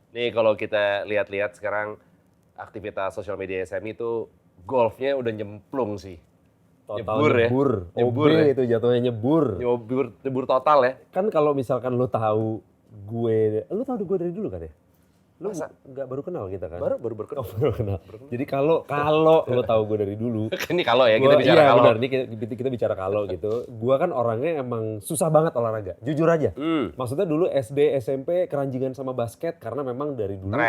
Nih kalau kita lihat-lihat sekarang aktivitas sosial media SMI itu golfnya udah nyemplung sih. Total Nyebur ya. nyebur. Nyebur OB ya. itu jatuhnya nyebur. Nyebur total ya. Kan kalau misalkan lu tahu lu tahu gue dari dulu kan ya? Lu Masa? nggak baru kenal kita kan? Baru berkenal. Baru kenal. Jadi kalau lu tahu gue dari dulu, Ini kalau ya kita bicara iya, kalau. benar, ini kita bicara kalau gitu. Gua kan orangnya emang susah banget olahraga, jujur aja. Maksudnya dulu SD, SMP keranjingan sama basket karena memang dari dulu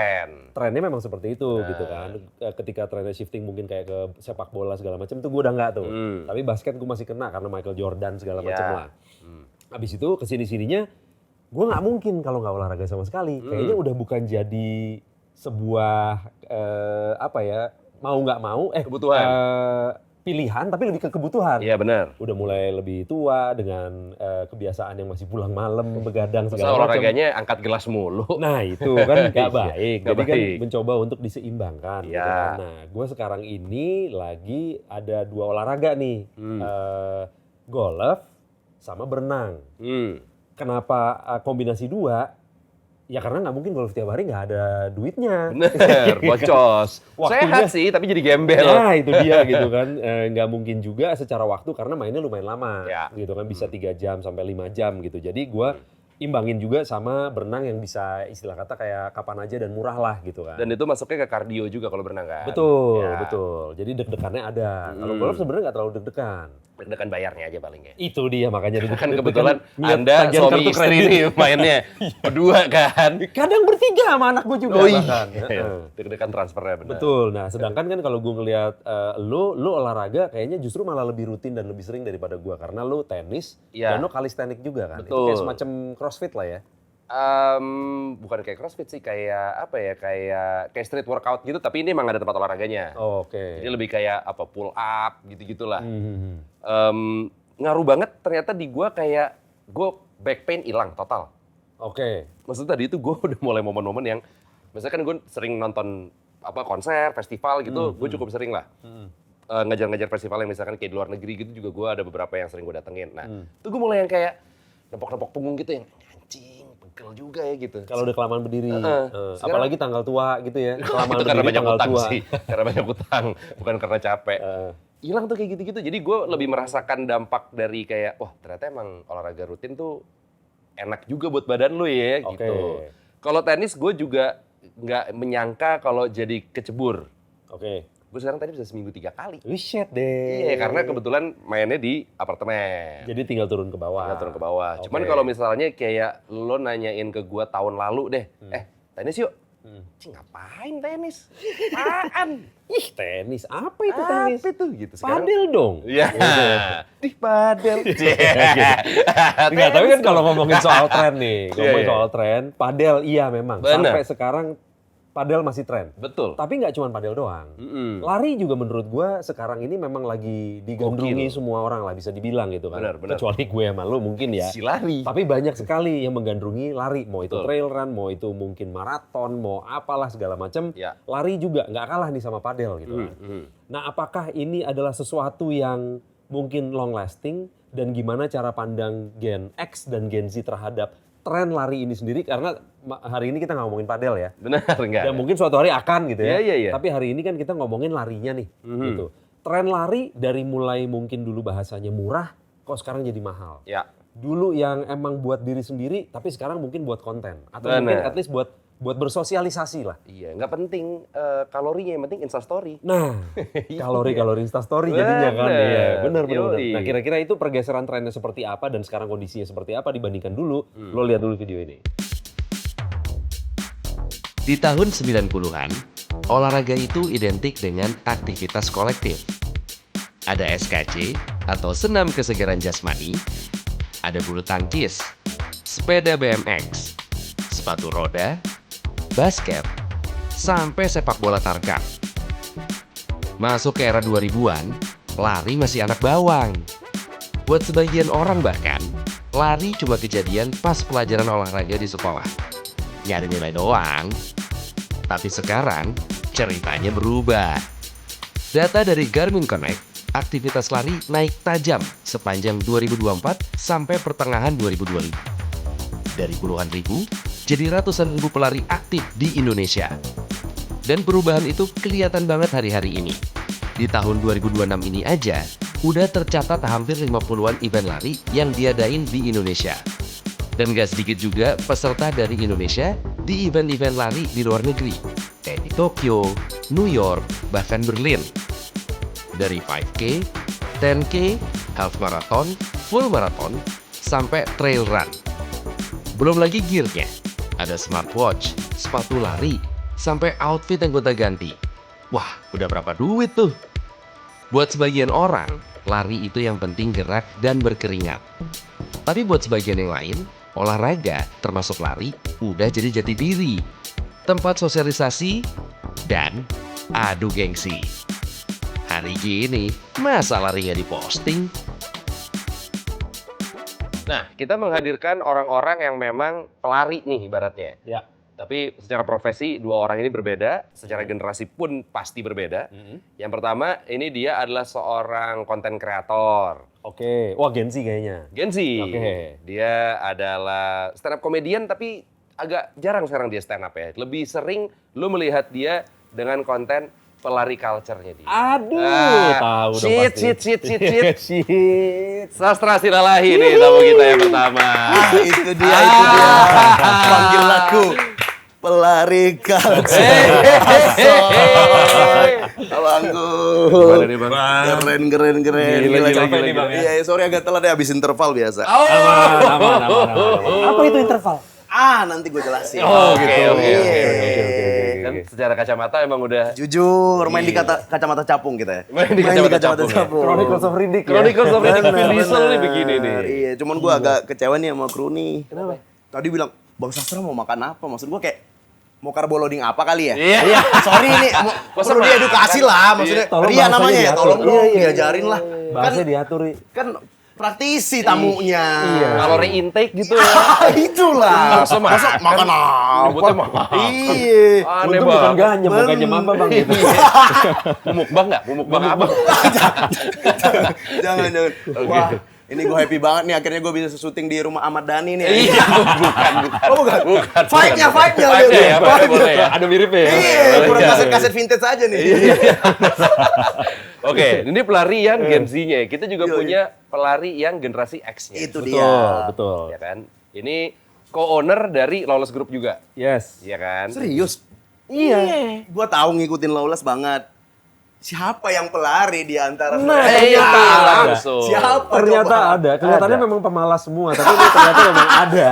trennya memang seperti itu gitu kan. Ketika trennya shifting mungkin kayak ke sepak bola segala macam itu gue udah nggak tuh. Tapi basket gue masih kena karena Michael Jordan segala macam lah. Habis itu kesini-sininya gue nggak mungkin kalau nggak olahraga sama sekali. Kayaknya udah bukan jadi sebuah mau nggak mau Kebutuhan. pilihan tapi lebih ke kebutuhan. Iya benar. Udah mulai lebih tua dengan kebiasaan yang masih pulang malam begadang Masa segala macam. olahraganya angkat gelas mulu. Nah itu kan nggak baik. Nggak Jadi kan baik. mencoba untuk diseimbangkan. Iya. Gitu kan. Nah gue sekarang ini lagi ada 2 olahraga nih. Golf sama berenang. Kenapa kombinasi 2? Ya karena nggak mungkin golf tiap hari nggak ada duitnya. Bener, bocos. Waktunya- Sehat sih tapi jadi gembel. Nah itu dia gitu kan. Nggak mungkin juga secara waktu karena mainnya lumayan lama. Ya. Gitu kan bisa 3 jam sampai 5 jam gitu. Jadi gue imbangin juga sama berenang yang bisa istilah kata kayak kapan aja dan murah lah gitu kan. Dan itu masuknya ke kardio juga kalau berenang kan. Betul, Ya. betul. Jadi deg-degannya ada. Kalau golf sebenarnya nggak terlalu deg-degan. Deg-degan bayarnya aja paling ya. Itu dia makanya Kan kebetulan ngeliat Anda tagihan suami kartu istri kredit. nih mainnya berdua kan. Kadang bertiga sama anak gue juga Oh iya. bahkan. Deg-degan transfernya benar. Betul. Nah, sedangkan kan kalau gue ngelihat lu olahraga kayaknya justru malah lebih rutin dan lebih sering daripada gue karena lu tenis Iya. dan lu calisthenics juga kan. Itu Betul. kayak semacam crossfit lah ya. Bukan kayak CrossFit sih, kayak apa ya, kayak street workout gitu, tapi ini emang ada tempat olahraganya. Oh, oke. Jadi lebih kayak apa pull up gitu-gitulah. Hmm. Ngaruh banget ternyata di gua kayak back pain hilang total. Oke. Maksudnya tadi itu gue udah mulai momen-momen yang biasanya kan gue sering nonton konser, festival gitu, gue cukup sering lah. Ngajar-ngajar festival yang misalkan kayak di luar negeri gitu juga gue ada beberapa yang sering gue datengin. Nah, itu gue mulai yang kayak nepok-nepok punggung gitu yang anjing, pegel juga ya gitu. Kalau udah kelamaan berdiri, Sekarang- apalagi tanggal tua gitu ya. Kelamaan itu karena berdiri banyak tanggal utang tua. sih, karena banyak utang, bukan karena capek. Hilang tuh kayak gitu-gitu, jadi gue lebih merasakan dampak dari kayak, wah ternyata emang olahraga rutin tuh enak juga buat badan lu ya Oke. gitu. Kalau tenis gue juga nggak menyangka kalau jadi kecebur. Oke. Gue sekarang tadi bisa seminggu 3 kali. Shit deh. Iya, karena kebetulan mainnya di apartemen. Jadi tinggal turun ke bawah. Tinggal turun ke bawah. Oke. Cuman kalau misalnya kayak lo nanyain ke gue tahun lalu deh, tenis yuk. Cing, ngapain tenis? Apaan? Ih, tenis. Apa itu tenis? Apa itu? Gitu. Sekarang- Padel dong. Iya. Di padel. Enggak, tapi kan kalau ngomongin soal tren nih, ngomongin Iya. soal tren, padel iya memang. Bener. Sampai sekarang padel masih tren. Betul. Tapi nggak cuma padel doang. Lari juga menurut gua sekarang ini memang lagi digandrungi Gokil. semua orang lah bisa dibilang gitu kan. Bener. Kecuali gue sama lu mungkin ya. Si lari. Tapi banyak sekali yang menggandrungi lari, mau itu Betul. trail run, mau itu mungkin maraton, mau apalah segala macam. Ya. Lari juga nggak kalah nih sama padel gitu kan. Nah, apakah ini adalah sesuatu yang mungkin long lasting dan gimana cara pandang Gen X dan Gen Z terhadap tren lari ini sendiri? Karena hari ini kita nggak ngomongin padel ya. Benar enggak? Dan mungkin suatu hari akan gitu ya. Iya. Tapi hari ini kan kita ngomongin larinya nih gitu. Tren lari dari mulai mungkin dulu bahasanya murah, kok sekarang jadi mahal. Ya. Dulu yang emang buat diri sendiri, tapi sekarang mungkin buat konten. Atau Bener. mungkin at least buat bersosialisasi lah. Iya, nggak penting kalorinya, yang penting instastory. Nah, kalori-kalori instastory jadinya kan. Bener. Iya, benar. Yoi. Nah, kira-kira itu pergeseran trennya seperti apa dan sekarang kondisinya seperti apa dibandingkan dulu. Lo lihat dulu video ini. Di tahun 90-an, olahraga itu identik dengan aktivitas kolektif. Ada SKC atau senam kesegaran jasmani, ada bulu tangkis, sepeda BMX, sepatu roda, basket, sampai sepak bola tarkam. Masuk ke era 2000-an, lari masih anak bawang. Buat sebagian orang bahkan, lari cuma kejadian pas pelajaran olahraga di sekolah. Nyari nilai doang. Tapi sekarang, ceritanya berubah. Data dari Garmin Connect, aktivitas lari naik tajam sepanjang 2024 sampai pertengahan 2025. Dari puluhan ribu, jadi ratusan ribu pelari aktif di Indonesia. Dan perubahan itu kelihatan banget hari-hari ini. Di tahun 2026 ini aja, udah tercatat hampir 50-an event lari yang diadain di Indonesia. Dan gak sedikit juga peserta dari Indonesia di event-event lari di luar negeri, kayak di Tokyo, New York, bahkan Berlin. Dari 5K, 10K, half marathon, full marathon, sampai trail run. Belum lagi gearnya, ada smartwatch, sepatu lari, sampai outfit yang gonta-ganti. Wah, udah berapa duit tuh? Buat sebagian orang, lari itu yang penting gerak dan berkeringat. Tapi buat sebagian yang lain, olahraga termasuk lari udah jadi jati diri, tempat sosialisasi, dan adu gengsi. Hari gini, masa lari nggak diposting? Nah, kita menghadirkan orang-orang yang memang pelari nih ibaratnya. Ya. Tapi secara profesi dua orang ini berbeda, secara generasi pun pasti berbeda. Yang pertama, ini dia adalah seorang konten kreator. Oke, wah Gensi kayaknya. Gensi. Oke. Dia adalah stand up comedian tapi agak jarang sekarang dia stand up ya. Lebih sering lu melihat dia dengan konten pelari culture-nya dia. Aduh, tahu dong pasti. Shit. Sastra Silalahi nih tamu kita yang pertama. Itu dia. Panggil aku pelari culture. Abangku. Gimana nih, Bang? Keren. Gila, capek nih, Bang, ya. Iya, sorry agak telat ya habis interval biasa. Aman. Apa itu interval? Nanti gue jelasin. Oke. Iya. Kan secara kacamata emang udah Jujur, main di kacamata capung kita ya. Main di kacamata capung. Chronicles of Riddick ya? Chronicles of Riddick, Vin Bener, Diesel nih bener. begini nih. Iya, cuman gue agak kecewa nih sama kru nih. Kenapa? Tadi bilang, Bang Sastra mau makan apa? Maksud gue kayak, mau carbo loading apa kali ya? Iya. Sorry nih, Masa perlu makan? diedukasi lah. Maksudnya, Tolong Ria bahasanya namanya ya, diatur. tolong dong Iya. diajarin lah. Bahasanya diatur. Kan praktisi tamunya. Iya. Kalori intake gitu. Itulah. Masa makan Nyebutnya apa? makan. Iya. Aneh Untung bukan banget. ganyem, bukan ganyem apa bang gitu. Mumukbang nggak? Mumukbang apa? Jangan. Wah, ini gue happy banget nih. Akhirnya gue bisa syuting di rumah Ahmad Dhani nih. Iya, bukan. Oh bukan? Vibe-nya. Vibe-nya ya, boleh ya. Ada miripnya ya? Iya, kurang kaset-kaset vintage aja nih. Oke, ini pelari yang Gen Z-nya. Kita juga Iya, punya pelari yang generasi X-nya. Itu Betul, dia. betul. Ya kan? Ini co-owner dari Lawless Group juga. Yes. Iya kan? Serius? Iya. Gua tahu ngikutin Lawless banget. Siapa yang pelari di antara Nah, mereka? ternyata ada. langsung. Siapa Ternyata coba? ada. Kelihatannya memang pemalas semua, tapi ini ternyata memang ada.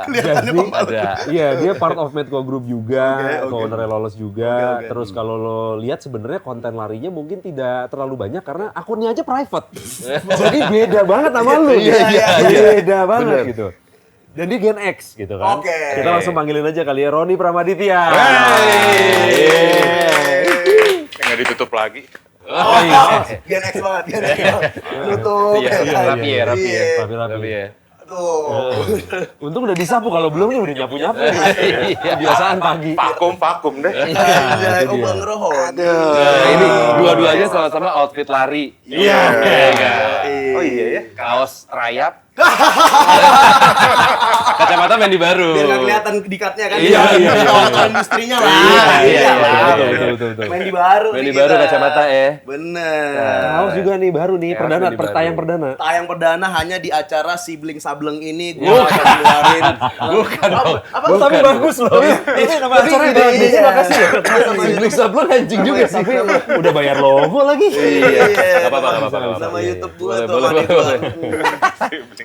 Kelihatannya Jadi, pemalas. Ada. Iya, dia part of Medco Group juga, Oke. co-owner Lawless juga. Oke. Terus kalau lo lihat sebenarnya konten larinya mungkin tidak terlalu banyak karena akunnya aja private. Jadi beda banget sama lu. Iya. Beda banget Bener. gitu. Dan dia Gen X gitu kan. Oke. Kita langsung panggilin aja kali ya Roni Pramaditya. Nggak ditutup lagi. Oh, Gen X banget, Gen X banget. Tutup. Iya, rapi ya. Iya. Rapi-rapi. ya. Tuh. Untung udah disapu, kalau belum nih udah nyapu-nyapu. Kebiasaan pagi. Vakum deh. Anjay, oh Bang Rohon. Nah, ini dua-duanya sama-sama outfit lari. Iya. Oh iya ya. Kaos rayap. Kacamata Mandi baru. Biar nggak kelihatan dikatnya kan. Iya. Kawan industrinya lah. Iya, lah. betul. Main di baru. Mandi nih baru kita. kacamata ya. Bener. Kaos juga nih baru nih, Kaos perdana, nih baru. tayang perdana. Tayang perdana hanya di acara Sibling Sableng ini gue akan keluarin. Bukan. Apa? Oh, tapi bagus loh. Ini nama acaranya ide-idenya. idenya makasih ya. Sibling Sableng anjing juga sih. Tapi udah bayar logo lagi. Iya. Nggak apa-apa. Nama YouTube gue Boleh, tuh. boleh, Mandi boleh. Tuan.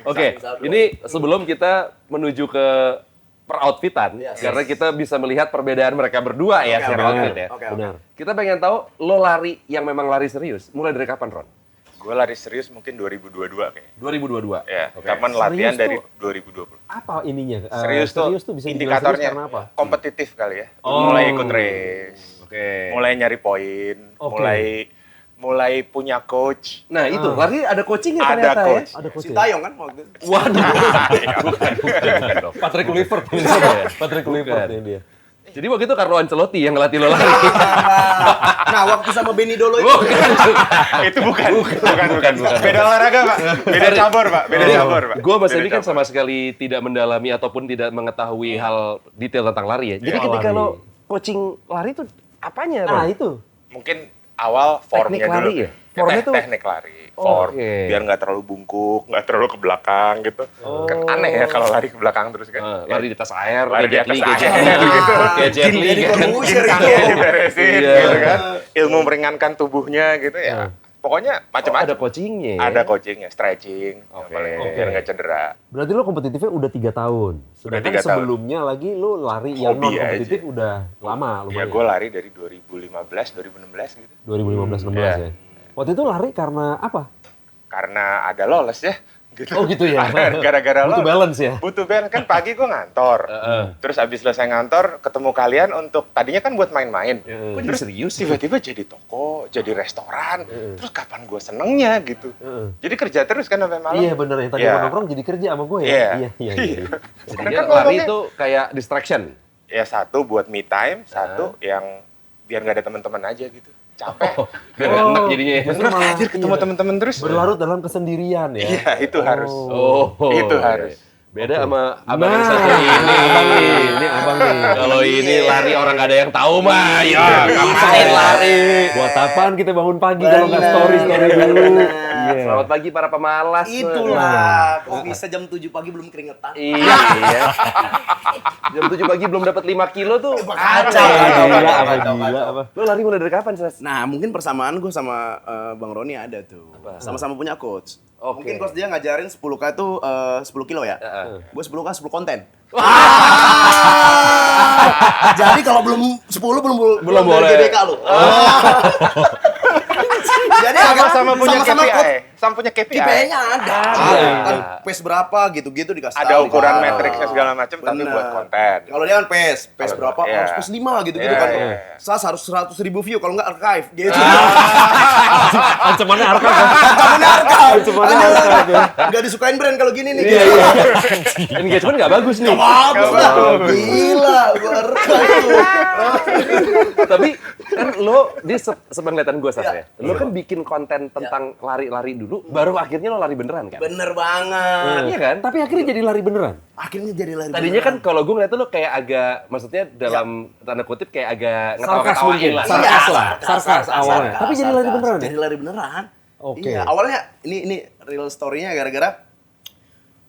Oke, ini sebelum kita menuju ke peroutfitan, karena kita bisa melihat perbedaan mereka berdua ya secara outfit ya. Oke. Benar. Kita pengen tahu lo lari yang memang lari serius, mulai dari kapan Ron? Gue lari serius mungkin 2022 kayaknya. 2022. Ya, Oke. kapan latihan Serius dari tuh? 2020. Apa ininya? Serius tuh bisa dibilang indikatornya serius karena apa? kompetitif kali ya. Oh. Mulai ikut race, Oke. mulai nyari poin, Oke. mulai punya coach. Nah itu, lari ada coachingnya Ada ternyata coach. Ada coach ya? Sintayong kan waktu itu. Waduh. Bukan dong. Patrick Kluivert. ya? Patrick Kluivert ini dia. Jadi waktu itu Carlo Ancelotti yang ngelatih lo lari. Nah, waktu sama Benny Dolo itu. Itu bukan. Beda olahraga, Pak. Beda cabur, Pak. Beda cabur, Pak. Gue Mas Beda Ebi kan cabur. sama sekali tidak mendalami ataupun tidak mengetahui hal detail tentang lari ya. Jadi Soal ketika lari. lo coaching lari itu apanya, Ron? Nah itu. Mungkin awal formnya Teknik lari dulu. ya? Formnya tuh- teknik lari. Form. Oke. Biar nggak terlalu bungkuk, nggak terlalu ke belakang gitu. Kan aneh ya kalau lari ke belakang terus kan. Lari di atas air, Lari di kayak atas Jet Li, air, gitu. kayak Jet Li Jadi kan. Corbusier Kaki itu. diberesin Iya. gitu kan. Ilmu meringankan tubuhnya gitu ya. Pokoknya Oh, ada macam-macam. coachingnya. Ada coachingnya, stretching, Oke. biar nggak cedera. Berarti lo kompetitifnya udah 3 tahun. Sedangkan 3 tahun. sebelumnya lagi lo lari yang Hobi non kompetitif aja. udah lama Ya lumayan. gue lari dari 2015, 2016 gitu. 2015-16 Iya. ya. Waktu itu lari karena apa? Karena ada lolos ya. Gitu. Oh gitu ya. Gara-gara Butuh lolos. balance ya. Butuh balance kan pagi gue ngantor. Terus abis selesai ngantor ketemu kalian untuk tadinya kan buat main-main. Kok jadi serius sih? Tiba-tiba jadi toko, jadi restoran. Terus kapan gue senengnya gitu. Jadi kerja terus kan sampai malam. Iya bener, yang tadi Iya. mau nongkrong jadi kerja sama gue ya. Iya. Iya. Jadinya Kan lari ngomongnya- itu kayak distraction. Ya satu buat me time, satu yang biar nggak ada teman-teman aja gitu. Capek. Biar nggak enak jadinya. Justru malah Anjir ketemu teman-teman terus. berlarut dalam kesendirian ya. Iya, itu harus. Oh, Itu harus. Beda sama abang yang Nah, satu ini. abang nih, ini abang nih. Kalau ini lari orang gak ada yang tahu mah, ya Iya. ngapain lari? Buat apaan kita bangun pagi kalau nggak story dulu. Iya. Selamat pagi para pemalas. Itulah, kok bisa jam 7 pagi belum keringetan? Iya, iya. Jam 7 pagi belum dapat 5 kilo tuh. Kacau, Gila apa kacau, gila kacau. apa. Lo lari mulai dari kapan, Sas? Nah, mungkin persamaan gue sama Bang Roni ada tuh. Sama-sama punya coach. Oke. Mungkin coach dia ngajarin 10K itu 10 kilo ya. Gue 10K 10 konten. Jadi kalau belum 10 belum boleh. dari GBK lu. Jadi Sama-sama punya sama-sama KPI. coach. Sama punya KPI. KPI-nya ada. Ada. Kan pace berapa gitu-gitu dikasih Ada tahu. ukuran Kan. matriksnya segala macam tapi Bener. buat konten. Kalau dia kan pace Kalau berapa? iya. Harus pace 5 gitu-gitu Iya, kan. iya. Sas harus 100.000 view kalau nggak archive gitu. Ancamannya arka kan? Ancamannya archive. Ancamannya archive, ya. Nggak disukain brand kalau gini nih. Iya. Engagement gak bagus nih. Bagus lah. bagus. Gila, gua archive tuh. Tapi kan lo, dia sepenglihatan gue, Sas ya. Lo kan bikin konten tentang lari-lari dulu, baru akhirnya lo lari beneran kan? Bener banget. Iya kan? Tapi akhirnya jadi lari beneran. Akhirnya jadi lari. Tadinya kan beneran. kalau gue ngeliat lo kayak agak, maksudnya dalam tanda kutip kayak agak Sarkas ngetawa-ketawain mungkin. lah. Sarkas Iya, lah. Sarkas awalnya. Tapi jadi lari sarkas. beneran ya? Jadi lari beneran. Oke. Iya, awalnya ini real story-nya gara-gara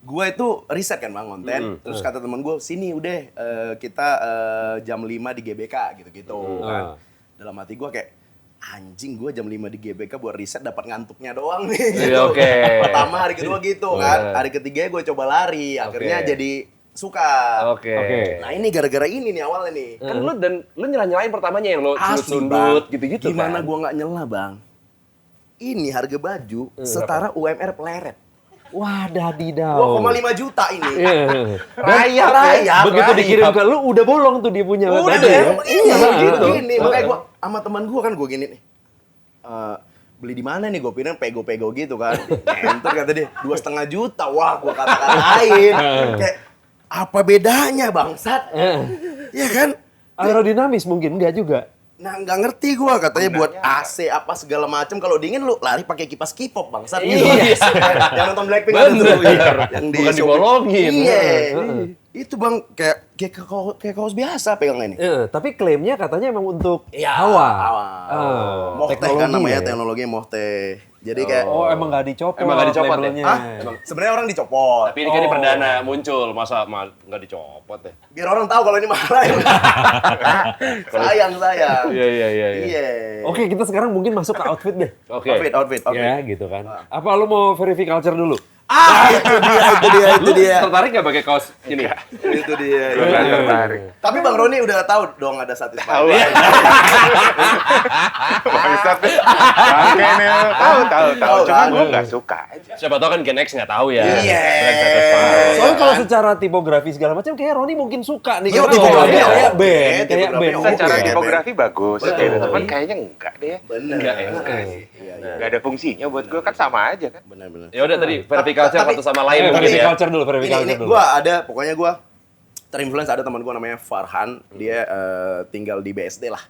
gue itu riset kan bang konten, terus kata temen gue sini udah kita jam 5 di GBK gitu-gitu kan. Dalam hati gue kayak anjing gue jam 5 di GBK buat riset dapat ngantuknya doang nih. Iya, gitu. oke. Pertama hari kedua gitu kan, hari ketiga gue coba lari, akhirnya Oke. jadi suka. Oke. Oke. Nah ini gara-gara ini nih awalnya nih. Kan lo nyela-nyelain pertamanya yang lo Asli sundut-sundut bang, gitu-gitu gimana kan? gua nggak nyela bang? Ini harga baju setara UMR peleret. Wah, dadidaw. 2,5 juta ini. Iya. Rayap, Rayap. Begitu dikirim ke lu udah bolong tuh dia punya. Udah tadi deh, ya. iya gitu. gini. Makanya gua sama teman gua kan gua gini nih. Beli di mana nih? Gue pikir pego-pego gitu kan. Entar kata dia 2,5 juta. Wah, gua kata-katain. Kayak apa bedanya bangsat? Iya kan? Aerodinamis mungkin enggak juga. Nah, nggak ngerti gua katanya buat AC apa segala macam. Kalau dingin lu lari pakai kipas K-pop bangsat. Iya. Yang nonton Blackpink ada tuh. Bener. Yang Bukan Shopee. dibolongin. Iya. Itu bang kayak kaos biasa pegangnya ini. Tapi klaimnya katanya emang untuk Iya, hawa. hawa. Mohteh kan teknologi namanya ya? teknologinya Mohteh. Jadi kayak Oh, emang nggak dicopot. Emang nggak dicopot ya? labelnya. ah, sebenarnya orang dicopot. Tapi ini kan di perdana muncul, masa nggak dicopot ya? Biar orang tahu kalau ini mahal. sayang. Iya. Iya. Oke, kita sekarang mungkin masuk ke outfit deh. Oke. Outfit. Ya, gitu kan. Apa lu mau vericulture dulu? Itu dia. Tertarik nggak pakai kaos ini? Itu dia. Gue nggak tertarik. Tapi Bang Roni udah tahu dong ada satisfy. Tahu aja. Bangsat deh. Bangke nih. Tahu. Tahu, Cuma kan? gue nggak suka aja. Siapa tahu kan Gen X nggak tahu ya. Iya. Brand Satisfy. Soalnya kalau secara tipografi segala macam kayak Roni mungkin suka nih. Iya, Karena tipografi kayak oke, band, kayak tipografi band. oke. Secara Oke, tipografi bagus. Gitu. Cuman Iya. kayaknya enggak deh. Bener. Enggak ya? Iya. Nggak ada fungsinya buat gue kan sama aja kan. Bener. Ya udah tadi vericulture Tapi- satu sama lain mungkin ya. Vericulture dulu, Ini vericulture dulu. gua ada pokoknya gua terinfluence ada teman gue namanya Farhan, dia tinggal di BSD lah.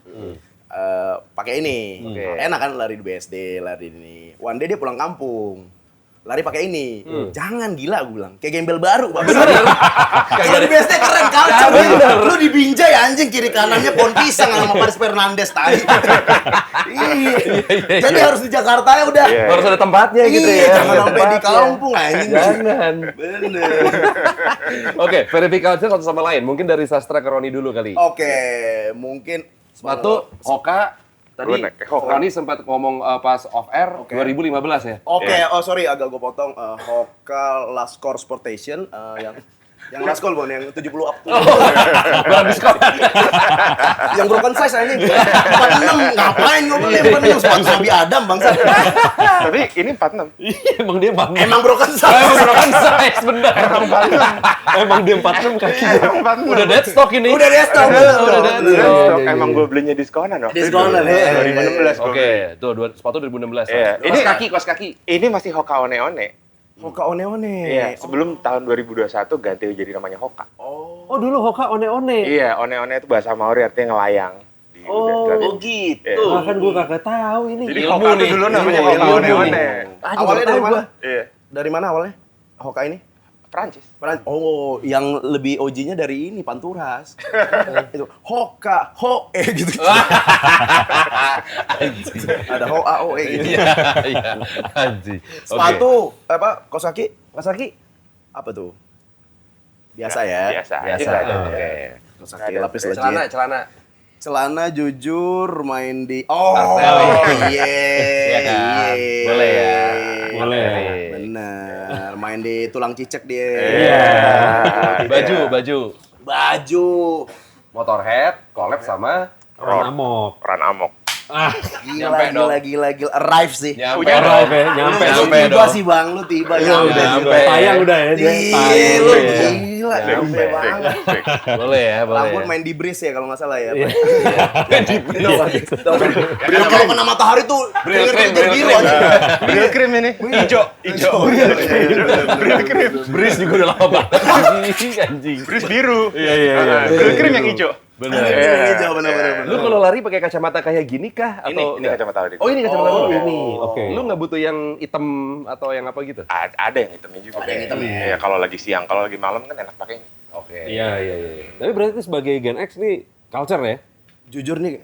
Pakai ini, enak kan lari di BSD, lari ini. One day dia pulang kampung, lari pakai ini. Jangan gila gue bilang, kayak gembel baru. Kalau di BSD keren culture. Lu dibinjai anjing kiri kanannya pohon pisang sama Paris Fernandes tadi. Iya. Jadi harus di Jakarta ya udah. Harus ada tempatnya gitu Iya, ya. jangan sampai di kampung anjing. Jangan. Bener. Oke, verifikasi satu sama lain. Mungkin dari Sastra ke Roni dulu kali. Oke, mungkin Sepatu Hoka tadi Gua naik Hoka. Roni sempat ngomong pas off air 2015 ya. Oke, oh sorry agak gue potong. Hoka Laskor Sportation yang Laskol bon, yang 70 up tuh. Barang diskon. Yang broken size aja. 46, ngapain gue beli 46? Sepatu Sabi Adam bangsa. Tapi ini 46. Emang dia banget. Emang broken size. Barang size bener. Emang dia 46 kaki. Udah dead stock ini. Udah dead stock. Udah dead stock. Emang gue belinya diskonan waktu Diskonan, itu. ya. 2016 gua Oke, beli. tuh sepatu 2016. Iya. Kaos kaki. Ini masih Hoka One-One. Hoka one-one. Iya, sebelum tahun 2021 ganti jadi namanya Hoka. Oh dulu Hoka one-one. Iya, One-One itu bahasa Maori artinya ngelayang. Di Oh, gitu. Iya. Bahkan gue kagak tahu ini. Jadi Ilmu Hoka nih. itu dulu namanya Ilmu, Hoka ilmu One-One. nih. Awalnya dari mana? Iya, Dari mana awalnya? Hoka ini? Prancis. Oh, yang lebih OG-nya dari ini Panturas. Itu Hoka, gitu. Ada Ho A O E gitu. Iya. Anjing. Sepatu apa? Kaos kaki? Apa tuh? Biasa ya. Biasa. Biasa. aja. Oke. Kaos kaki lapis legit. Celana. Celana jujur main di iya. Iya kan? Boleh ya. Boleh. Bener. Main di tulang cicek dia. Iya. Baju. Motorhead collab sama Amok. Ran Amok. Gila. Arrive sih. Nyampe Arrive dong. ya, nyampe. Lu Nyampe tiba dong. sih Bang, lu tiba Iya, nyampe. udah nyampe. Tayang udah ya dia. Iya, Tayang lu udah ya. gila, nyampe banget. Boleh ya, boleh. Rambut main di bris ya kalau nggak salah ya. Iya. Kalau kena matahari tuh keringet biru aja. Bril krim ini. Ijo. Bris juga udah lama banget. Anjing. Bris biru. Iya. Bril krim yang hijau. Bener. Bener. Lu kalau lari pakai kacamata kayak gini kah atau Ini kacamata adik. Oh, ini kacamata lu. ini. Oke. Lu nggak butuh yang hitam atau yang apa gitu? Ada yang hitamnya juga. Ada yang hitam ya? Iya, kalau lagi siang, kalau lagi malam kan enak pakai ini. Oke. Iya. Tapi berarti sebagai Gen X nih culture ya? Jujur nih,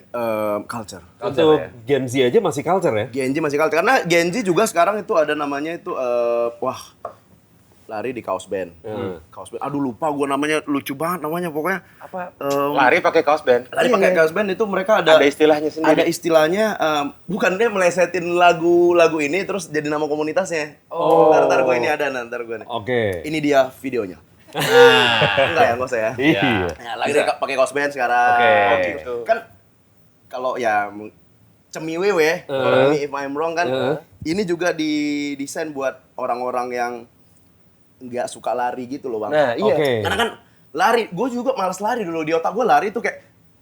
culture. Untuk Gen Z aja masih culture ya? Gen Z masih culture. Karena Gen Z juga sekarang itu ada namanya itu, lari di kaos band. Kaos band. Aduh lupa gue namanya, lucu banget namanya pokoknya. Apa? Lari pakai kaos band. Lari pakai kaos band itu mereka ada Ada istilahnya sendiri. Ada istilahnya, bukan dia melesetin lagu ini terus jadi nama komunitasnya. Ntar gue ini ada, ntar gue nih. Oke. Ini dia videonya. Enggak ya, nggak usah ya. Iya. Ya, lagi pakai kaos band sekarang. Oke. Gitu. Kan kalau ya cemiwewe, correct me if I'm wrong kan, ini juga didesain buat orang-orang yang nggak suka lari gitu loh Bang. Nah, iya. Oke. Karena kan lari, gue juga malas lari dulu. Di otak gue lari tuh kayak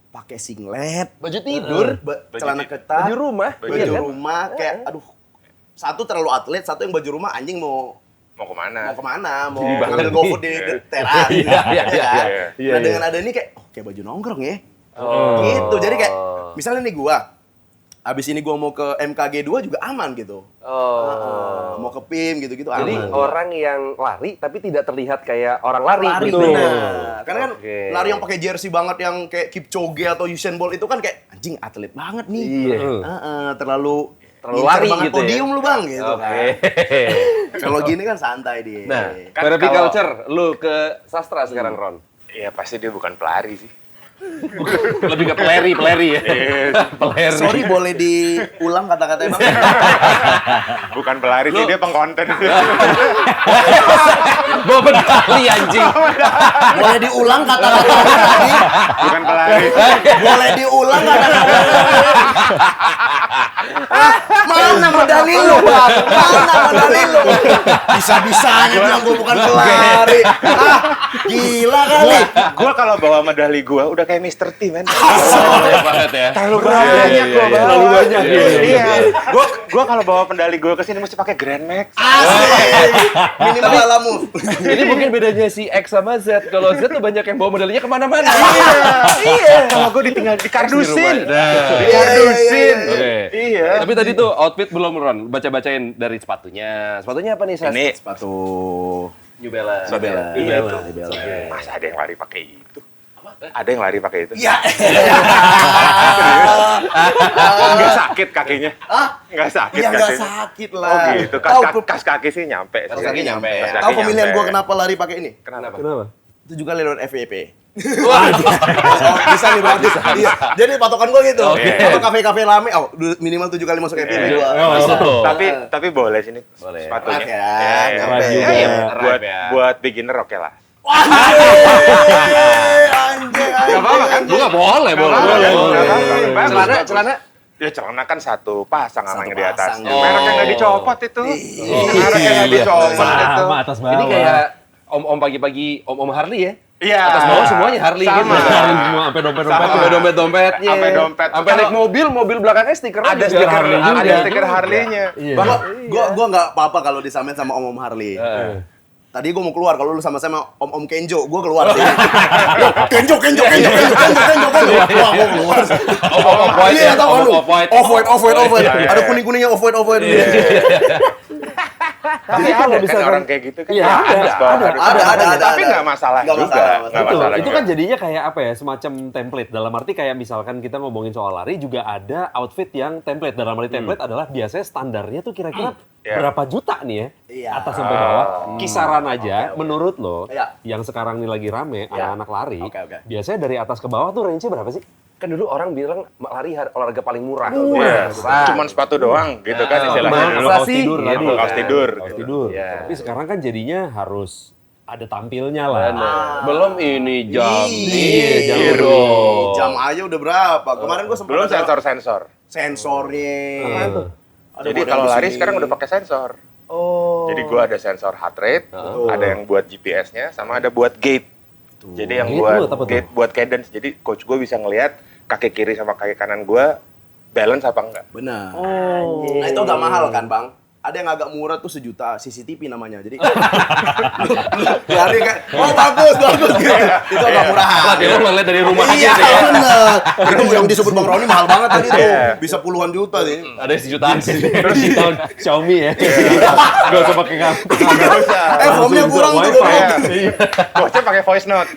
pakai singlet, Baju tidur, celana ketat, baju rumah, baju iya kan? rumah, kayak aduh. Satu terlalu atlet, satu yang baju rumah anjing mau Mau kemana? mau ngambil GoFood di teras. Iya. Nah dengan ada ini kayak, kayak baju nongkrong ya. Gitu, jadi kayak misalnya nih gua, abis ini gua mau ke MKG 2 juga aman gitu. Mau ke PIM gitu-gitu Jadi aman. orang yang lari tapi tidak terlihat kayak orang lari. Lari gitu. bener. Karena kan Oke. lari yang pakai jersey banget yang kayak Kipchoge atau Usain Bolt itu kan kayak anjing atlet banget nih. Iya. Terlalu Terlalu ngincer lari banget gitu ya? podium lu Bang gitu Oke. kan. Kalau gini kan santai dia. Nah, Kan therapy kalau- culture, lu ke sastra sekarang Ron. Iya, pasti dia bukan pelari sih. Lebih ke peleri ya. Peleri. Sorry boleh diulang kata-katanya Bang? Bukan pelari sih, dia pengkonten. Bawa medali anjing. Boleh diulang kata-katanya tadi? Bukan pelari. Boleh diulang kata-katanya tadi? Mana medali lu, Bang? Mana medali lu? Bisa-bisanya bilang gue bukan pelari. Gila kali. Gua kalau bawa medali gua udah kayak Mr. T, men. Banyak banget ya. Terlalu banyak gua bawa. Terlalu banyak, Iya. Gua kalau bawa pendali gua ke sini mesti pakai Grand Max. Minimal alamu. Ini mungkin bedanya si X sama Z. Kalau Z tuh banyak yang bawa modalnya kemana-mana. Iya. Kalau gua ditinggal di kardusin. Iya. Oke. Iya. Tapi tadi tuh outfit belum Ron. Baca-bacain dari sepatunya. Sepatunya apa nih, Sas? Ini Sepatu New Balance. New Balance. Iya. New Balance. Masa ada yang lari pakai itu? Ada yang lari pakai itu? Iya. Nggak sakit kakinya? Nggak sakit Ya nggak kakinya? sakit Oh lah. gitu, kas kaki sih nyampe. Kas kaki nyampe ya. Kas kaki Tahu pemilihan nyampe. gua kenapa lari pakai ini? Kenapa? Kenapa? Itu juga lewat FYP. Oh, bisa nih berarti. Iya. Jadi patokan gua gitu. Oke. Kalau kafe-kafe rame, minimal 7 kali masuk FYP gua. Oh. Tapi boleh sini Boleh. sepatunya. Rap ya, Ya, nyampe. ya, juga. ya. Rap ya. Buat beginner oke lah. Anjing. Gak apa-apa kan? Gue gak boleh, boleh. Celana? Ya celana kan satu pasang sama Satu yang di atas. pasang. Mereknya nggak dicopot itu. Mereknya nggak dicopot itu. Sama atas bawah. Ini kayak om-om pagi-pagi, om-om Harley ya? Iya. Atas bawah semuanya Harley Sama. gitu. semua sampai dompet-dompet. Sama. Sampai dompet-dompetnya. Sampai dompet. Sampai naik mobil belakangnya stikernya Ada juga stiker Harley juga. ada stiker Harley-nya. Iya. Gua nggak apa-apa kalau disamain sama om-om Harley. Tadi gue mau keluar, kalau lu sama-sama om-om Kenjo, gue keluar. Kenjo. Wah, gue keluar. Off-white Iya, ya? tahu kan lu? Off-white. Off-white. Iya, iya. Ada kuning-kuningnya off-white. Tapi kalau ada kan misalkan- orang kayak gitu kan. Iya, ada. Tapi nggak masalah Nggak juga. masalah. Nggak Betul, masalah itu juga. kan jadinya kayak apa ya, semacam template. Dalam arti kayak misalkan kita ngomongin soal lari, juga ada outfit yang template. Dalam arti template adalah biasanya standarnya tuh kira-kira Iya. berapa juta nih ya? Iya. Atas sampai bawah. Kisaran aja, menurut lo, Iya. yang sekarang ini lagi rame, Iya. anak-anak lari, Oke. biasanya dari atas ke bawah tuh range-nya berapa sih? Kan dulu orang bilang lari olahraga paling murah. Iya, cuman sepatu doang gitu kan istilahnya Masa dulu. kaos sih? tidur Gitu. tadi. Kaos tidur. Kaos tidur. Iya. Tapi sekarang kan jadinya harus ada tampilnya lah. Belum ini jam. Iya, jam Biru. Jam aja udah berapa? Kemarin gue sempat Belum ada sensor-sensor. sensornya. Ada Jadi model kalau di lari sini. sekarang udah pakai sensor. Oh. Jadi gua ada sensor heart rate, ada yang buat GPS-nya, sama ada buat gait. Jadi yang Gait buat buat apa tuh? gait buat cadence. Jadi coach gue bisa ngelihat kaki kiri sama kaki kanan gua balance apa enggak. Benar. Nah itu agak mahal kan bang? Ada yang agak murah tuh 1 juta, CCTV namanya. Jadi lari kan, oh bagus gitu. Itu agak murahan. Lah, dia ngeliat dari rumah aja Iya sih ya. benar. Itu yang disebut Bang Roni mahal banget tadi tuh. Iya. Bisa puluhan juta sih. Ada yang sejutaan sih. Terus di tahun Xiaomi ya. Gak usah pakai kamera. Formnya kurang tuh Wifi. goblok. Coachnya pakai voice note.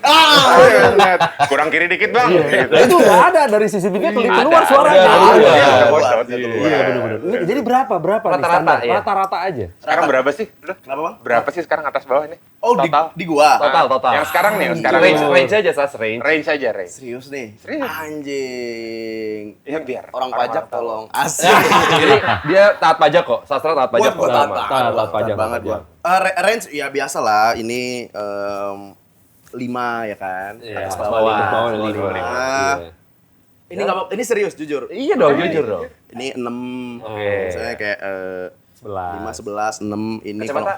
Kurang kiri dikit bang. Gitu. Nah, itu udah ada dari CCTV keluar suaranya. Ada voice note. Iya benar-benar. Jadi berapa nih Rata-rata standar? ya? Rata-rata aja. Sekarang berapa sih? Udah. Kenapa bang? Berapa sih sekarang atas bawah ini? Oh Total. di gua. Total. Yang sekarang nih, yang sekarang. Range aja, Sas, range. Range aja, range. Serius nih? Serius. Anjing. Ya biar Orang pajak tahu. tolong. Asik. Jadi dia taat pajak kok. Sastra taat pajak Gua kok. taat Sama. Taat pajak, banget taat gua. Range ya biasa lah. Ini 5 ya kan. Iya, Atas atas bawah. bawah, Lima. lima. Iya. Ini nggak apa, ini serius jujur. Iya dong, jujur dong. Ini 6. Oke. Misalnya kayak 5, 11, 6 ini kalau Kacamata?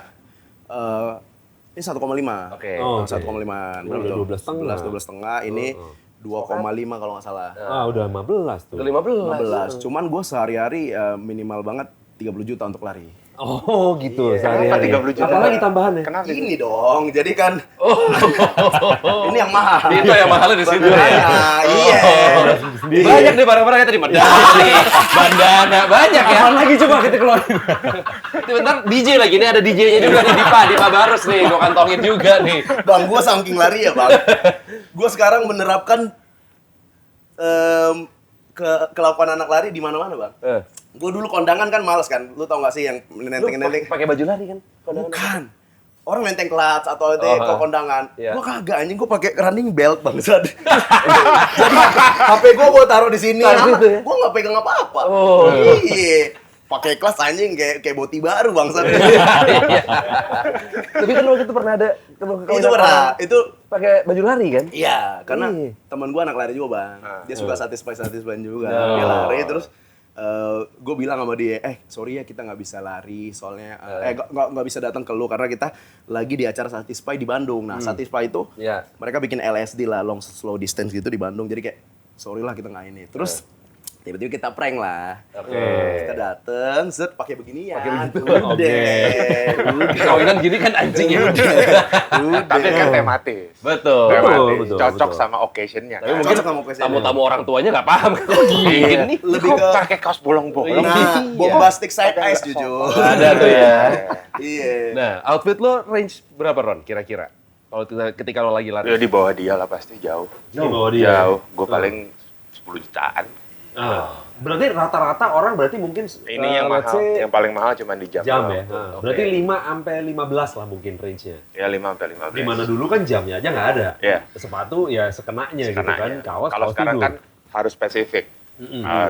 ini 1,5. Oke. Oh, 1,5. Udah 12,5. 12,5. Ini 2,5 kalau nggak salah. Ah, udah 15 tuh. Udah 15. 15. Cuman gue sehari-hari minimal banget 30 juta untuk lari. Oh, gitu sehari-hari. Kenapa 30 juta? Apalagi tambahannya? Kenapa? Ini dong, jadi kan ini yang mahal. Itu yang mahalnya di situ ya. Makanya, iya. Banyak deh barang-barangnya tadi medali, bandana, banyak ya. Apaan lagi coba kita keluarin? Bentar DJ lagi nih, ada DJ-nya juga nih Dipa Barus nih, gua kantongin juga nih. Bang, gue saking lari ya bang. Gue sekarang menerapkan kelakuan anak lari di mana-mana bang. Gue dulu kondangan kan males kan. Lu tau gak sih yang Lu nenteng-nenteng? pakai baju lari kan? Kondangan. Bukan. Orang nenteng clutch atau itu ke kondangan. Iya. Gue kagak anjing, gue pakai running belt bangsat. Jadi HP gue taruh di sini. gitu ya? Gue nggak pegang apa-apa. Oh. Iya. Pakai kelas anjing kayak boti baru bangsat. Tapi kan waktu itu pernah ada Itu pernah. Itu pakai baju lari kan? iya, karena Iya. teman gue anak lari juga bang. Dia suka satisfy juga. Oh. Dia lari terus gue bilang sama dia, sorry ya kita nggak bisa lari soalnya, nggak bisa datang ke lu karena kita lagi di acara Satisfy di Bandung. Nah Satisfy itu mereka bikin LSD lah, long slow distance gitu di Bandung. Jadi kayak sorry lah kita nggak ini. Terus tiba-tiba kita prank lah. Kita dateng, set pakai beginian. Kawinan gini kan anjing ya. Tapi kan tematis. Betul. Tematis. Cocok sama occasion-nya. Tapi kan. mungkin tamu-tamu orang tuanya nggak paham. Gini. Lebih Kok ke pakai kaos bolong-bolong. nah, bombastic side eyes jujur. Ada tuh ya. Iya. Nah, outfit lo range berapa Ron kira-kira? Kalau ketika lo lagi lari? Ya di bawah dia lah pasti jauh. Di bawah dia. Jauh. Gue paling 10 jutaan. Berarti rata-rata orang berarti mungkin Ini yang let's mahal, say yang paling mahal cuma di jam. jam ya. doang. Berarti 5 sampai 15 lah mungkin range-nya. Ya 5 sampai 15. Dimana dulu kan jamnya aja nggak ada. Iya. Sepatu ya sekenanya gitu kan, Sekenanya. kaos Kalau sekarang tidur. kan harus spesifik.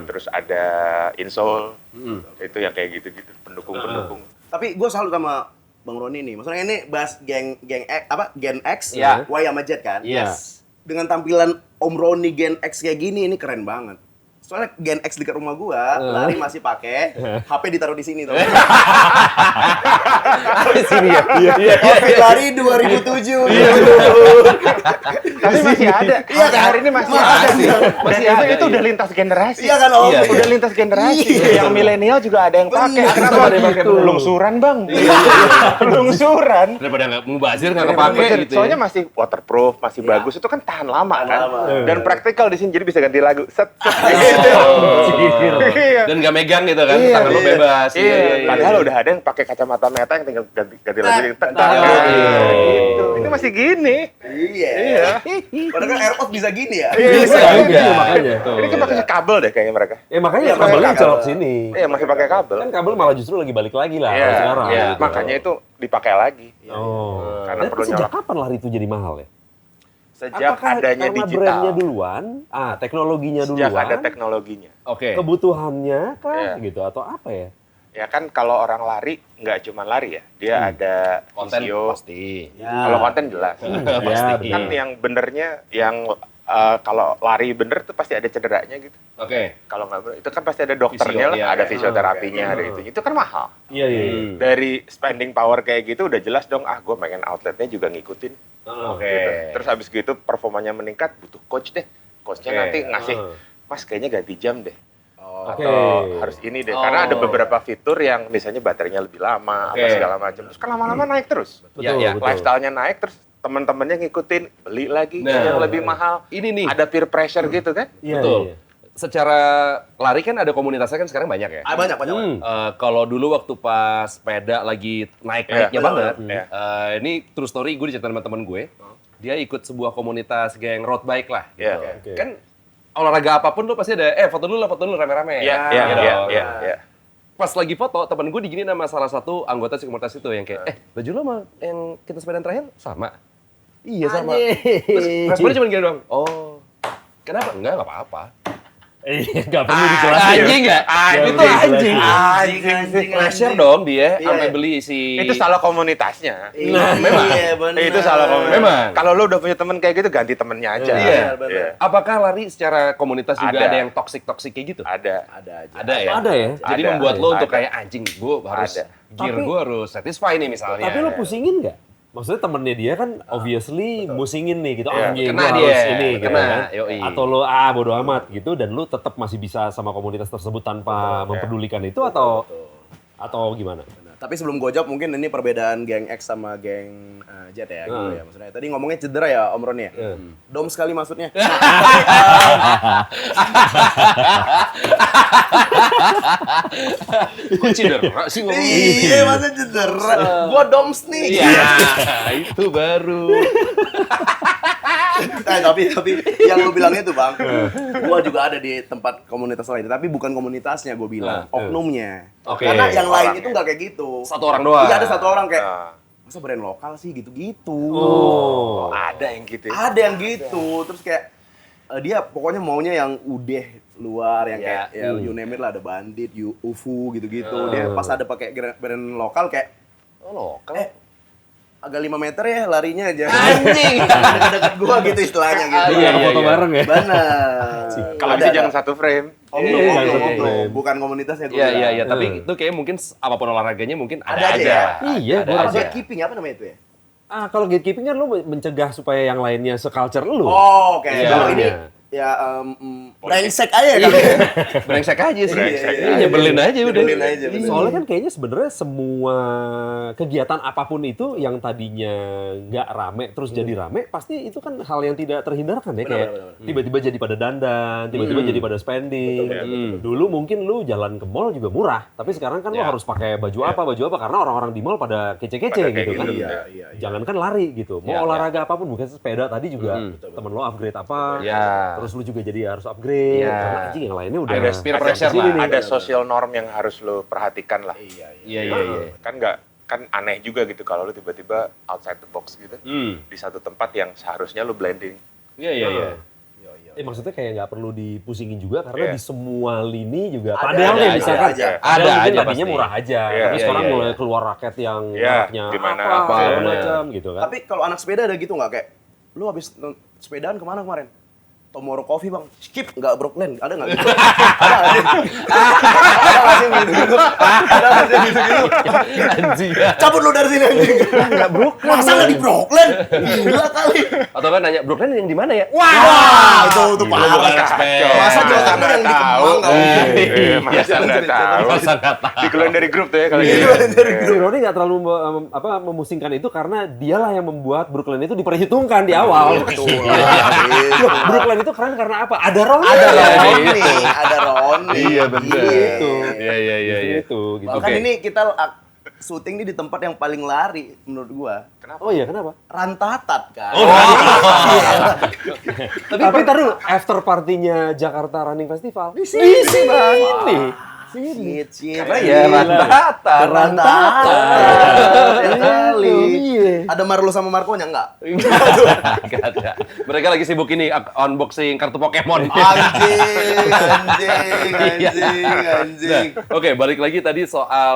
Terus ada insole, itu yang kayak gitu-gitu, pendukung-pendukung. Tapi gue salut sama Bang Roni nih. Maksudnya ini bahas Gen X, Iya. Y sama Z kan? Yes. Dengan tampilan Om Roni Gen X kayak gini, ini keren banget. Soalnya Gen X dekat rumah gua, lari masih pakai, HP ditaruh di sini tuh. Di sini ya. HP lari 2007. Tapi masih ada. Iya kan? Hari ini masih ada. Masih Dan ada, itu iya. udah lintas generasi. Iya kan Om? Iya. Udah lintas generasi. Iya. Yang milenial juga ada yang pakai. Bener. Kenapa ada yang pakai Gitu. lungsuran, Bang? Lungsuran. Daripada nggak mubazir nggak kepake gitu ya. Soalnya masih waterproof, masih bagus. Itu kan tahan lama kan. Dan praktikal di sini jadi bisa ganti lagu. Set. Iya. Dan nggak megang gitu kan, Iya, tangan lo iya. bebas. Iya, padahal udah ada yang pakai kacamata meta yang tinggal ganti lagi. Tak, Gitu. Ini masih gini. Iya. Padahal kan AirPods bisa gini ya. Bisa juga. juga makanya. Ini kan pakai kabel deh kayaknya mereka. Ya makanya Iya, kabelnya pakai colok kabel. sini. Iya, masih pakai kabel. Kan kabel malah justru lagi balik lagi lah Iya, sekarang. iya. gitu. Makanya itu dipakai lagi. Oh. Karena Tapi perlu sejak nyolok. kapan lari itu jadi mahal ya? Sejak Apakah adanya karena digital. brandnya duluan, teknologinya Sejak duluan, ada teknologinya. Oke. kebutuhannya kah Iya. gitu atau apa ya? Ya kan kalau orang lari nggak cuma lari ya, dia ada Konten visio. pasti. Kalau konten jelas. Pasti. Ya, Kan yang benernya, yang kalau lari bener tuh pasti ada cederanya gitu. Oke. Kalau nggak bener, itu kan pasti ada dokternya Visio, lah, iya, ada iya. fisioterapinya, ada itu. Itu kan mahal. Iya, iya. Dari spending power kayak gitu udah jelas dong, gue pengen outletnya juga ngikutin. Oke. Gitu. Terus habis gitu performanya meningkat, butuh coach deh. Coachnya Oke. nanti ngasih, Mas kayaknya ganti jam deh. Oke. Atau harus ini deh, karena ada beberapa fitur yang misalnya baterainya lebih lama, Oke. apa segala macam. Terus kan lama-lama naik terus. Iya, Betul, iya. betul. Lifestyle-nya naik, terus teman-temannya ngikutin, beli lagi Nah. yang lebih mahal. Ini nih. Ada peer pressure gitu kan? Iya, Betul. iya. Secara lari kan ada komunitasnya kan sekarang banyak ya. Banyak. Kalau dulu waktu pas sepeda lagi naik-naiknya Iya. banget, Iya. ini true story gue diceritain teman-teman gue. Dia ikut sebuah komunitas geng road bike lah. Gitu. Iya. Oke. Kan olahraga apapun tuh pasti ada, foto dulu rame-rame. Iya, Gitu. iya. Pas lagi foto, temen gue digini sama salah satu anggota si komunitas itu yang kayak, baju lo sama yang kita sepedaan terakhir sama? Iya sama. Terus responnya cuma gini doang, oh kenapa? Enggak apa-apa. Iya, nggak perlu dijelasin. Anjing nggak? Itu anjing. Anjing. Pressure dong dia Iya. sampai beli si... Itu salah komunitasnya. Nah, memang. Iya, benar. Itu salah komunitas. Memang. Kalau lu udah punya temen kayak gitu, ganti temennya aja. Iya. benar. Apakah lari secara komunitas juga Ada. ada yang toxic kayak gitu? Ada. Ada aja. Ada ya? Ada ya? Jadi Ada. membuat lo untuk Ada. kayak anjing, gue harus Ada. gear Tapi- gue harus satisfy nih misalnya. Tapi lo pusingin nggak? Maksudnya temennya dia kan obviously musingin nih gitu, Iya. anjing Kena gua dia, harus ini gitu kena, kan. yoi. Atau lo bodo amat gitu dan lo tetap masih bisa sama komunitas tersebut tanpa mempedulikan itu atau gimana? Tapi sebelum gue jawab, mungkin ini perbedaan geng X sama geng Z ya, gitu ya maksudnya. Tadi ngomongnya cedera ya Om Roni ya? Dom sekali maksudnya. Kok cedera sih ngomong Iya, masa cedera? Gua doms nih. Iya, itu baru. Tapi yang lu bilangnya tuh Bang, gua juga ada di tempat komunitas lain, tapi bukan komunitasnya gua bilang, oknumnya. Oke. Karena yang lain Orangnya. itu nggak kayak gitu. Satu orang doang. Iya, ada satu orang kayak, Nah, masa brand lokal sih gitu-gitu. Oh. ada yang gitu. Ya. Ada yang gitu, terus kayak dia pokoknya maunya yang udah luar, yang kayak ya you name it lah, ada Bandit, UFO gitu-gitu. Dia pas ada pakai brand lokal kayak, Oh, lokal. agak 5 meter ya larinya aja. Anjing. Dekat-dekat gua gitu istilahnya gitu. Iya, iya, foto iya. bareng ya. Benar. Kalau bisa jangan satu frame. Om, bukan komunitasnya gua. Iya. Tapi itu kayak mungkin apapun olahraganya mungkin ada Ada aja aja. ya? Iya, ada gua aja. rasa Gatekeeping apa namanya itu ya? Kalau gatekeeping kan lu mencegah supaya yang lainnya se-culture lu. Oh, oke. Iya. Kalau ini ya brengsek aja kali. Brengsek aja sih. Brengsek. Iya, nyebelin aja udah. Nyebelin aja, bener. Soalnya kan kayaknya sebenarnya semua kegiatan apapun itu yang tadinya nggak rame terus jadi rame, pasti itu kan hal yang tidak terhindarkan ya. Kayak tiba-tiba jadi pada dandan, tiba-tiba jadi pada spending. Dulu mungkin lu jalan ke mall juga murah, tapi sekarang kan lu harus pakai baju apa karena orang-orang di mall pada kece-kece Pada gitu kayak kan. gitu, iya. Jangankan lari gitu, mau olahraga apapun, mungkin sepeda tadi juga temen lo upgrade apa, Iya. terus lu juga jadi harus upgrade. Iya. Karena anjing yang lainnya udah Ada peer pressure kesini lah. nih. Ada social norm yang harus lo perhatikan lah. Iya. Kan aneh juga gitu kalau lo tiba-tiba outside the box gitu di satu tempat yang seharusnya lo blending. Iya. Maksudnya kayak nggak perlu dipusingin juga karena Iya. di semua lini juga. Ada Padahal aja, nih ada misalkan aja. ada Ada mungkin aja tadinya pasti. murah aja, Iya, tapi iya, sekarang iya, mulai iya. keluar raket yang Iya, mereknya gimana, apa apa, segala bener. macam gitu kan. Tapi kalau anak sepeda ada gitu nggak kayak lu habis sepedaan kemana kemarin? Tomorrow Coffee bang, skip nggak Brooklyn, ada nggak? Gitu? Ada nggak sih gitu? Ada nggak sih gitu? Anjing. Cabut lu dari sini anjing. Nggak Brooklyn. Masa nggak di Brooklyn? Gila kali. Atau kan nanya, Brooklyn yang di mana ya? Wah, itu parah. Kacau. Masa Jawa Timur yang di Kemang nggak mungkin. Masa nggak tahu. Masa nggak tahu. Dikeluarin dari grup tuh ya kalau gitu. Si Roni nggak terlalu memusingkan itu karena dialah yang membuat Brooklyn itu diperhitungkan di awal. Loh, Brooklyn itu keren karena apa? Ada Roni. Ada Roni. Iya, bener. Gitu. Iya. Itu gitu. Bahkan Oke. ini kita syuting nih di tempat yang paling lari menurut gua. Oh iya, kenapa? Rantatat kan. Tapi taruh dulu, after partinya Jakarta Running Festival. Di sini bang, ini. Sini. Karena ya rata-rata. Ya kali. Iya. Ada Marlo sama Marconya enggak? Nggak ada. Mereka lagi sibuk ini unboxing kartu Pokemon. Anjing. Nah, oke, balik lagi tadi soal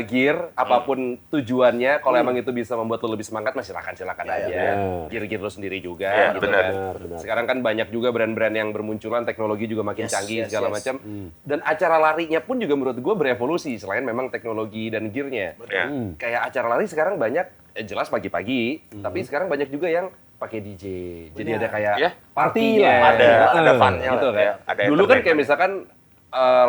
gear, apapun tujuannya, kalau emang itu bisa membuat lo lebih semangat, silakan aja. benar. Gear-gear lo sendiri juga, Iya, gitu benar. kan. Sekarang kan banyak juga brand-brand yang bermunculan, teknologi juga makin canggih yes, segala yes. macam. Dan acara larinya pun juga menurut gue berevolusi selain memang teknologi dan gearnya. Ya. Kayak acara lari sekarang banyak, jelas pagi-pagi, tapi sekarang banyak juga yang pakai DJ. Jadi ada kayak Ya, party lah. lah. Ada fun-nya gitu lah, kan. ya. Ada Dulu kan kayak entertainment. misalkan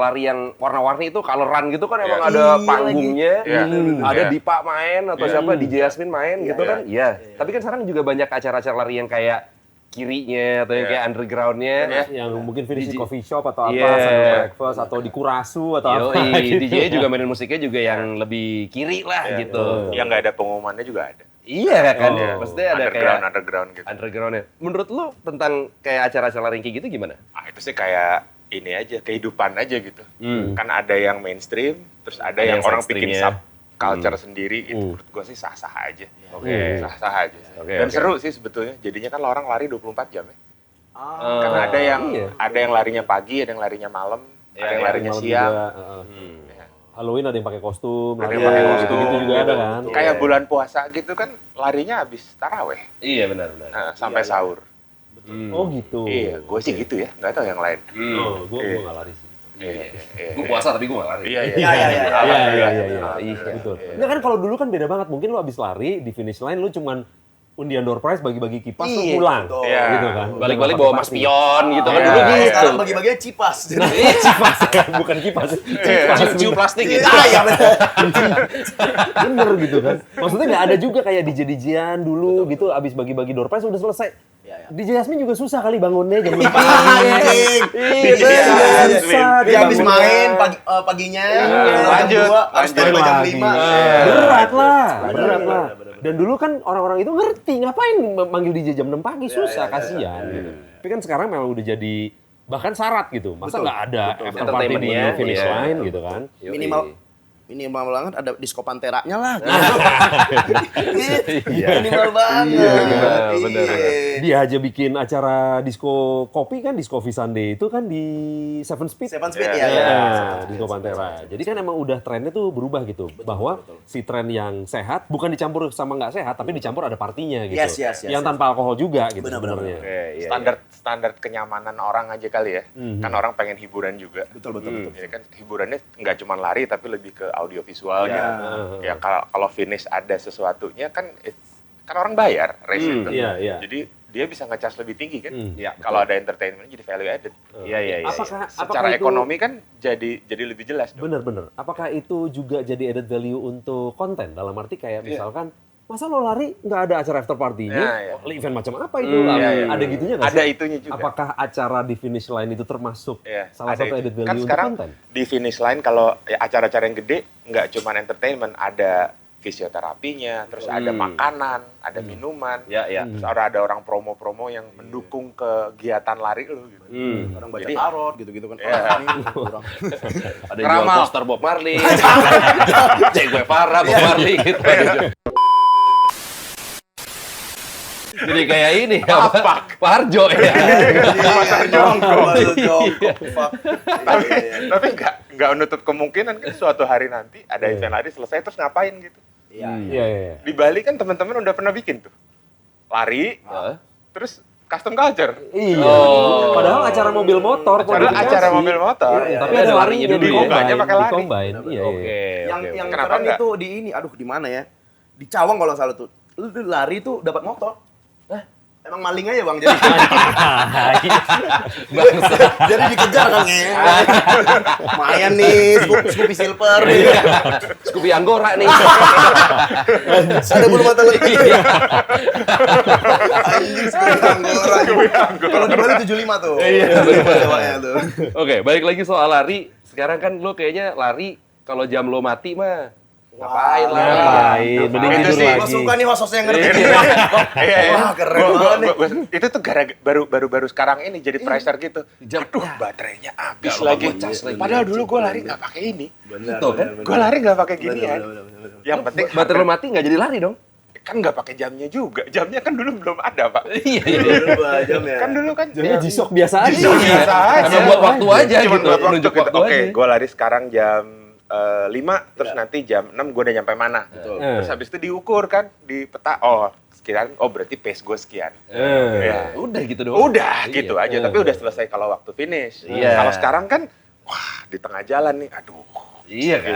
lari yang warna-warni itu coloran gitu kan emang Iya. ada Iya panggungnya, Iya. ada Iya. Dipa main atau siapa DJ Yasmin main gitu kan. Iya. Tapi kan sekarang juga banyak acara-acara lari yang kayak kirinya atau yang Iya. kayak undergroundnya. Yang mungkin finish di DJ. coffee shop atau apa, Iya. sambil breakfast atau di Kurasu atau apa Yoi, gitu. DJ juga mainin musiknya juga yang lebih kiri lah Iya. gitu. Yang nggak ada pengumumannya juga ada. Iya kan? Oh. Maksudnya ada kayak Underground gitu. undergroundnya. Menurut lu tentang kayak acara-acara lari kayak gitu gimana? Ah, itu sih kayak ini aja, kehidupan aja gitu. Hmm. Kan ada yang mainstream, terus ada Ada yang yang orang bikin ekstrimnya. culture sendiri gitu. Menurut gua sih sah-sah aja. Oke. Sah-sah aja. Oke, Dan oke. seru sih sebetulnya. Jadinya kan orang lari 24 jam ya. Ah. Karena ada yang iya. ada yang larinya pagi, ada yang larinya malam, Iya, ada yang iya, larinya Malam siang. juga, Ya. Halloween ada yang pakai kostum, Ada lari yang pakai gitu, kostum gitu juga ada kan. Kayak bulan puasa gitu kan larinya habis taraweh Iya benar-benar. sampai sahur. Oh gitu. Iya, gue sih gitu ya, nggak tahu yang lain. Oh, gue nggak lari sih. Gue puasa tapi gue gak lari. Iya, Iya. Iya, betul. Nah kan kalau dulu kan beda banget. Mungkin lu abis lari di finish line lu cuman undian door prize bagi-bagi kipas lu Iya, pulang. betul. Iya. Gitu kan. Balik-balik bawa mas pion gitu kan Iya. dulu gitu. Sekarang bagi-baginya cipas. Kipas ya, bukan kipas. Kipas. Cium plastik gitu. Iya benar. Bener gitu kan. Maksudnya nggak ada juga kayak DJ-DJ-an dulu gitu abis bagi-bagi door prize udah selesai. DJ Yasmin juga susah kali bangunnya jam 5 Anjing. Iya, susah. Dia habis bangunnya. main paginya, Lanjut. harus standby jam Lagi. 5. Berat lah. Dan dulu kan orang-orang itu ngerti ngapain manggil DJ jam 6 pagi, susah, kasihan gitu. Tapi kan sekarang memang udah jadi bahkan syarat gitu. Masa nggak ada after party Entertainment-nya, menuju finish iya. line gitu kan. Minimal minimal banget ada disco Panteranya lah. Minimal banget. Iya, bener. Dia aja bikin acara disco kopi kan, Disco Visande itu kan di Seven Speed. Seven Speed Ya, ya. Disco Pantera. Jadi kan emang udah trennya tuh berubah gitu. Bahwa si tren yang sehat bukan dicampur sama nggak sehat, tapi dicampur ada partinya gitu. Yes, yang tanpa alkohol juga gitu Benar-benar. sebenarnya. Standar kenyamanan orang aja kali ya. Kan orang pengen hiburan juga. Betul. Jadi kan hiburannya nggak cuma lari tapi lebih ke audio visualnya. Ya kalau finish ada sesuatunya kan orang bayar race itu. Iya. Jadi dia bisa nge-charge lebih tinggi kan. Iya, Kalau ada entertainment jadi value added. Iya. Secara ekonomi kan jadi lebih jelas dong. Bener. Apakah itu juga jadi added value untuk konten? Dalam arti kayak misalkan, masa lo lari nggak ada acara after party-nya? Iya. Event macam apa itu? Iya. Ada gitunya nggak sih? Ada itunya juga. Apakah acara di finish line itu termasuk salah ada satu itu. added value Kan untuk sekarang konten? di finish line kalau acara-acara yang gede nggak cuma entertainment, ada fisioterapinya, terus ada makanan, ada minuman, terus ada orang promo-promo yang mendukung kegiatan lari lo gitu. Orang baca Jadi- tarot gitu-gitu kan. Iya. Kurang. Ada yang jual Ngeramal. poster Bob Marley, Che Guevara, Bob Marley gitu. Jadi kayak ini, apa? Pak Harjo ya. Pasar jongkok. Fuck. Tapi nggak menutup kemungkinan kan suatu hari nanti ada event lari selesai terus ngapain gitu. Iya. Di Bali kan teman-teman udah pernah bikin tuh lari, terus custom culture. Iya. Oh. Padahal acara mobil motor. Padahal kualifikasi. acara mobil motor. Tapi Ada ada larinya larinya dulu di ya. Bukanya pakai lari. combine. Iya. Oke. Yang Kenapa keren enggak? itu di ini, aduh di mana ya? Di Cawang kalau nggak salah tuh. Lu tuh lari tuh dapat motor. Emang maling aja bang, jadi jadi dikejar kan ya. Lumayan nih, Scoopy Silver nih. Scoopy Anggora nih. Ada bulu mata lu. Anjing Scoopy Anggora. Kalau di Bali 75 tuh. Iya, Sewanya tuh. Oke, balik lagi soal lari. Sekarang kan lo kayaknya lari kalau jam lo mati mah ngapain lah? Ngapain? Mending Itu tidur sih, lagi. Gua suka nih host-host yang ngerti. Iya. Wah, keren banget nih. Itu tuh baru sekarang ini jadi pressure gitu. Aduh, baterainya habis Nggak, lagi. gua cas lagi. Padahal dulu gue lari nggak pakai ini. Benar. Tuh, kan? Gue lari nggak pakai ginian. Yang penting Baterai lo mati nggak jadi lari dong? kan nggak pakai jamnya juga. Jamnya kan dulu belum ada, Pak. Iya. Jam ya. Kan dulu kan Jadi G-Shock biasa aja. G-Shock biasa aja. Emang buat waktu aja Cuma gitu, buat waktu nunjuk gitu. waktu Oke, aja. gue lari sekarang jam 5, terus nanti jam 6 gue udah nyampe mana. Betul. Terus habis itu diukur kan di peta. Sekian, berarti pace gue sekian. Ya. Udah gitu doang. Udah Iya. gitu aja, tapi udah selesai kalau waktu finish. Iya. Kalau sekarang kan, wah di tengah jalan nih, aduh. Iya kan.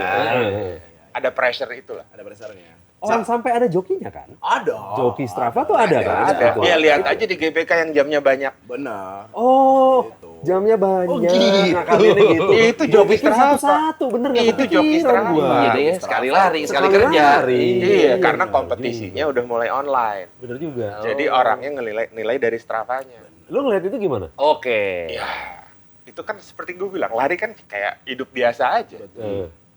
Ada pressure itulah. Ada berdasarnya. Orang sampai ada jokinya kan? Ada. Joki Strava tuh ada kan? Ada. Gitu. Iya, lihat aja di GBK yang jamnya banyak. Benar. Oh, jamnya banyak. Oh, gitu. Ngakalinnya gitu. Itu joki Pikir Strava. satu-satu, bener nggak Itu joki kepikiran Strava. gua. Iya deh, sekali lari, sekali Sekali kerja. lari. Iya, karena kompetisinya udah mulai online. Bener juga. Jadi orangnya nilai dari Strava-nya. Lu ngeliat itu gimana? Oke. Ya, itu kan seperti gue bilang, lari kan kayak hidup biasa aja.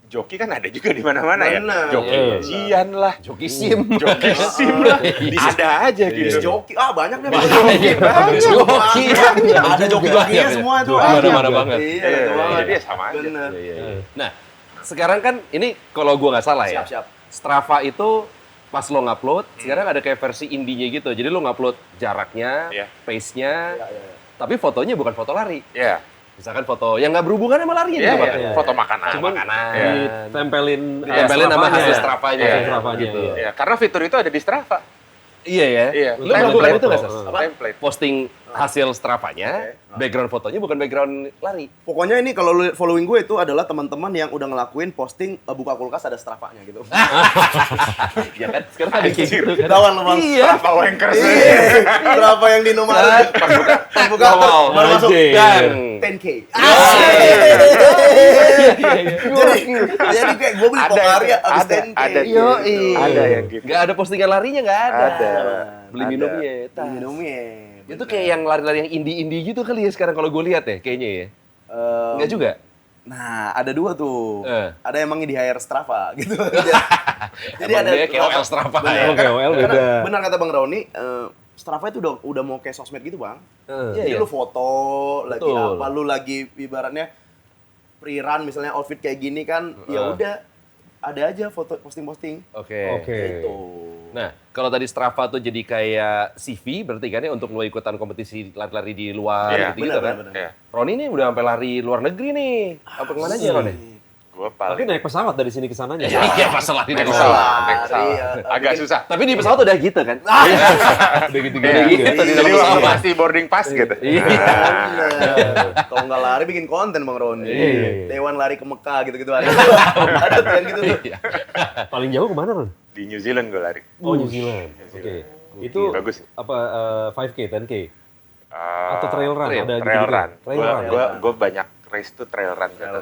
Joki kan ada juga di mana-mana ya. Benar. Joki Iya. ujian lah, Joki sim. joki sim lah. Ada aja gitu. Joki, banyak deh. Joki. Ada joki-jokinya semua tuh. Mana-mana banget. Iya, Iya, banget. dia sama aja. Bener. Nah, sekarang kan ini kalau gua nggak salah ya. Siap. Strava itu pas lo ngupload, sekarang ada kayak versi indinya gitu. Jadi lo ngupload jaraknya, Iya. pace-nya, tapi fotonya bukan foto lari. Iya. Misalkan foto yang nggak berhubungan sama larinya Iya, gitu, Pak. iya. Foto makanan. Cuman makanan. Iya. Ditempelin Ditempelin sama hasil Strava-nya. Hasil Iya. Strava-nya, Gitu. iya. Iya, karena fitur itu ada di Strava. Iya ya. Iya. Lo melakukan itu nggak, Sas? Template. Posting hasil Strava-nya, background fotonya bukan background lari. Pokoknya ini kalau lu following gue itu adalah teman-teman yang udah ngelakuin posting buka kulkas ada Strava-nya gitu. Ya kan? Sekarang ada kayak gitu kan. Tahu kan lu Bang? Iya. Strava wankers. Iya. Strava yang di nomor pas buka Wow, baru masuk anjing. Dan 10K. Jadi Jadi kayak gue beli Pokari abis 10K. ada, Yoi. ada yang gitu. nggak ada postingan larinya, nggak ada. Ada. Beli Ada. minumnya. Tas. Minumnya. Itu kayak yang lari-lari yang indie-indie gitu kali ya sekarang kalau gue lihat ya, kayaknya ya. Enggak juga? Nah, ada dua tuh. Eh. Ada emang di hire Strava gitu. Jadi Emang dia KOL Strava Bener. ya? Oh, KOL Karena beda. benar kata Bang Rauni, Strava itu udah mau kayak sosmed gitu, Bang. Jadi Iya, lu foto, lagi Betul. apa, lu lagi ibaratnya pre-run misalnya outfit kayak gini kan, ya udah ada aja foto posting-posting. Oke. Gitu. Nah, kalau tadi Strava tuh jadi kayak CV berarti kan ya untuk lo ikutan kompetisi lari-lari di luar Iya, gitu kan. benar. Iya. Roni nih udah sampai lari luar negeri nih. Apa kemana aja Roni? Gue Tapi paling naik pesawat dari sini ke sananya. Iya, pas lari naik dari pesawat, naik Lari, pesawat. ya. Agak susah. Tapi di pesawat udah gitu kan? Udah gitu Iya. gitu di dalam Jadi waktu pesawat. masih boarding pass gitu. Iya. Bener. Kalau nggak lari bikin konten Bang Roni. Iya. Dewan lari ke Mekah gitu-gitu ada. Ada tuh yang gitu tuh. Iya. Paling jauh kemana, Ron? Di New Zealand gue lari. Oh, New Zealand. Oke. Itu Bagus. apa 5K, 10K? Ah, Atau trail run? trail- Ada trail gitu-gitu? run. Trail run. Gue banyak race tuh trail run. gitu.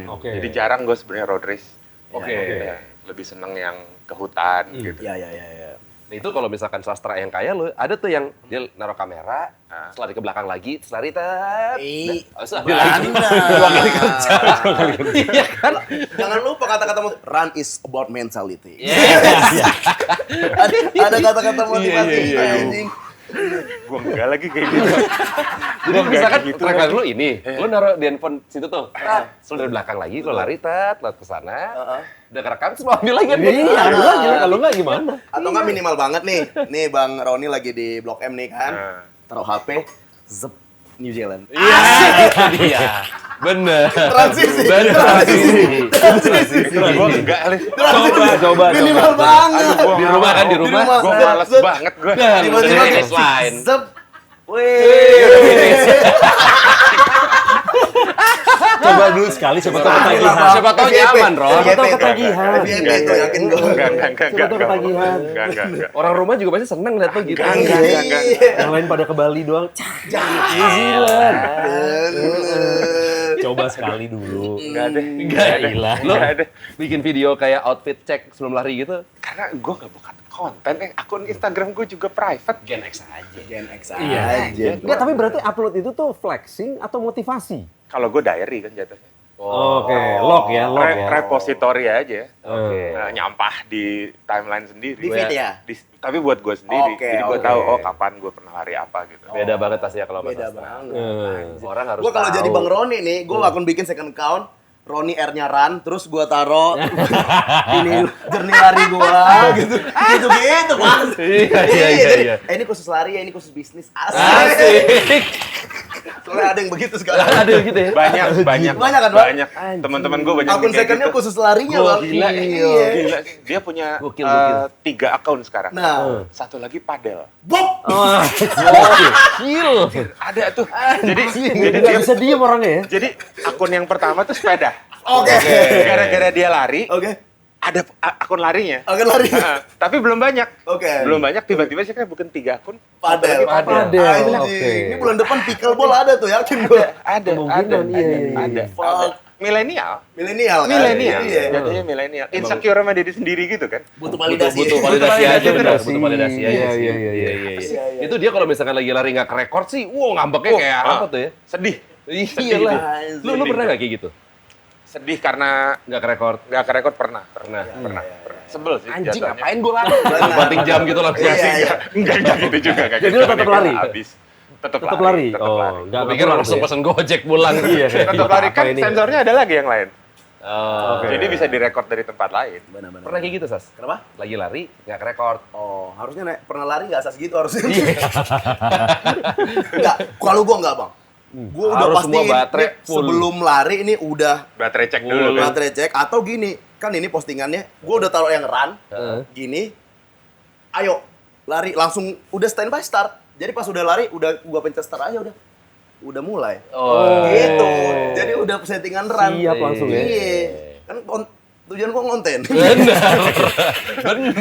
Oke. Jadi jarang gue sebenarnya road race. Oke. Ya, lebih seneng yang ke hutan gitu. Iya. Nah, itu kalau misalkan sastra yang kaya lo, ada tuh yang dia naruh kamera, terus lari ke belakang lagi, terus lari tet. Terus lari lagi. Dua kali kerja. Iya kan? Jangan lupa kata-kata run is about mentality. Iya. Ada kata-kata motivasi Iya. anjing. Gue enggak lagi kayak gitu. Jadi misalkan gitu tracker lo ini, lo naruh di handphone situ tuh, terus lo dari belakang lagi, lo lari tet, lari ke sana, udah kerekam, terus lo ambil lagi. Iya, ada lagi. Kalau nggak gimana? Atau nggak minimal banget nih. Nih Bang Roni lagi di Blok M nih kan. Nah. Taruh HP, zep New Zealand. Iya, iya. Bener. Transisi. Bener. Transisi. Gue enggak, Alif. Coba. Minimal banget. Di rumah kan, di rumah. rumah. Gue males Zep. banget gue. Tiba-tiba Finish line. zep. Wih. Coba dulu sekali, siapa tahu Sekali ketagihan. lah, Bang. Siapa tahu FYP. nyaman, Ron. Siapa tahu ketagihan. FYP itu yakin gue. Enggak. Siapa tahu ketagihan. Enggak. Orang rumah juga pasti seneng liat lo gitu. Enggak. Yang lain pada ke Bali doang. New Zealand. Coba sekali dulu. Enggak deh. Enggak, gila. Lo Enggak ada. bikin video kayak outfit check sebelum lari gitu. Karena gue nggak bukan konten, akun Instagram gue juga private. Gen X aja. Gen X Iya. aja. Enggak, tapi berarti upload itu tuh flexing atau motivasi? Kalau gue diary kan jatuhnya. Oke, log ya. Repository aja. Oke. Nyampah di timeline sendiri. Di feed ya? Tapi buat gue sendiri. Oke, Jadi gue oke. tahu, oh kapan gue pernah hari apa gitu. Beda banget pasti ya kalau Beda Mas Astra. banget. Orang harus Gue kalau tahu. jadi Bang Roni nih, gue akan bikin second account. Roni R-nya Run, terus gue taro ini jernih lari gue, gitu, gitu Bang. Iya. Jadi, ini khusus lari ya, ini khusus bisnis. Asik. Asik. Soalnya ada yang begitu sekarang. Ada gitu ya. Banyak. Banyak kan, Bang? Banyak. Teman-teman gue banyak Akun yang kayak secondnya gitu. khusus larinya Bang. Gila. Iya. Gila. Dia punya Gokil. 3 akun sekarang. Nah, Satu lagi padel. Bob. Gil. Ada tuh. Jadi Nggak bisa diem orangnya ya. jadi akun yang pertama tuh sepeda. Oke. Gara-gara dia lari, Oke. ada akun larinya. Akun lari. Tapi belum banyak. Oke. Belum banyak, tiba-tiba sih kan bukan 3 akun. Padel. Padel, Anjing. oke. Ini bulan depan pickleball ada tuh, yakin gue. Ada. Kemungkinan, iya. Ada. Fuck. Milenial. Milenial kan? Milenial. Iya. Jatuhnya milenial. Insecure sama diri sendiri gitu kan. Butuh validasi. Butuh validasi aja, benar. Validasi. Butuh validasi aja sih. Iya. Itu dia kalau misalkan lagi lari nggak ke rekor sih, ngambeknya kayak apa tuh ya? Sedih. Iya lah. Lu pernah nggak kayak gitu? Sedih karena Nggak ke rekor? nggak ke rekor pernah. Pernah. Sebel sih Anjing, jatuhnya. ngapain gue lari? Banting jam gitu langsung. Iya. Enggak gitu juga. Jadi lu tetap lari? Habis. Tetap Tetap lari. Tetap Oh, lari. nggak Gue pikir pulang langsung tuh ya? pesen Gojek pulang. Iya. Tetap lari kan Apa ini? sensornya ada lagi yang lain. Oh, Jadi bisa direkod dari tempat lain. Benar-benar. pernah kayak gitu, Sas? Kenapa? Lagi lari, nggak ke rekor. Oh, harusnya pernah lari nggak asas gitu harusnya. Enggak, kalau gua nggak Bang. Gua udah Harus semua pastiin baterai nih, full. sebelum lari ini udah Baterai cek dulu kan. baterai cek atau gini, kan ini postingannya gua udah taruh yang run, gini, ayo lari langsung udah standby start. Jadi pas udah lari, udah gua pencet start aja udah mulai. Oh. Gitu. Jadi udah settingan run. Siap langsung ya. Iya. Kan tujuan gua ngonten. Benar.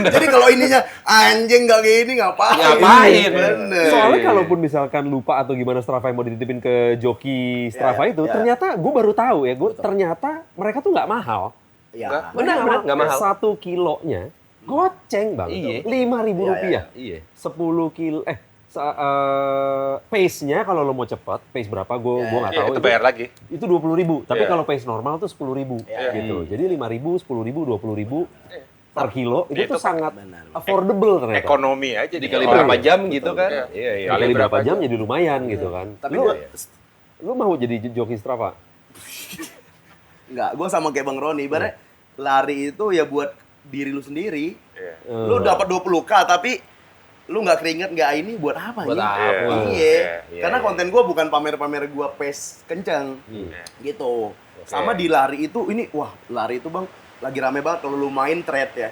Jadi kalau ininya anjing gak gini ngapain? Ngapain? Bener. Soalnya kalaupun misalkan lupa atau gimana Strava yang mau dititipin ke joki Strava itu, ternyata gue baru tahu ya, ternyata mereka tuh nggak mahal. Ya. Benar, nggak mahal. 1 kilonya goceng bang, Iya. 5.000 rupiah. Iya. 10 kilo, pace-nya kalau lo mau cepat, pace berapa gue nggak Iya, tahu. itu bayar lagi. Itu 20.000, tapi Iya. kalau pace normal tuh 10.000 gitu. Jadi 5.000, 10.000, 20.000 per kilo itu Itu tuh sangat benar. affordable ternyata. Ekonomi aja Dikali orang. berapa jam gitu kan? Iya. Iya, iya. Kali berapa berapa jam jadi lumayan gitu kan. Tapi lu, gua lu mau jadi joki Strava? enggak, gua sama kayak Bang Roni, ibaratnya lari itu ya buat diri lu sendiri. Iya. Lu dapat 20K tapi lu nggak keringet nggak ini buat apa Buat ya? apa? Iya. Iya, Karena iya. konten gua bukan pamer-pamer gua pace kencang. Gitu. Sama di lari itu ini wah, lari itu Bang lagi rame banget kalau lu main thread ya.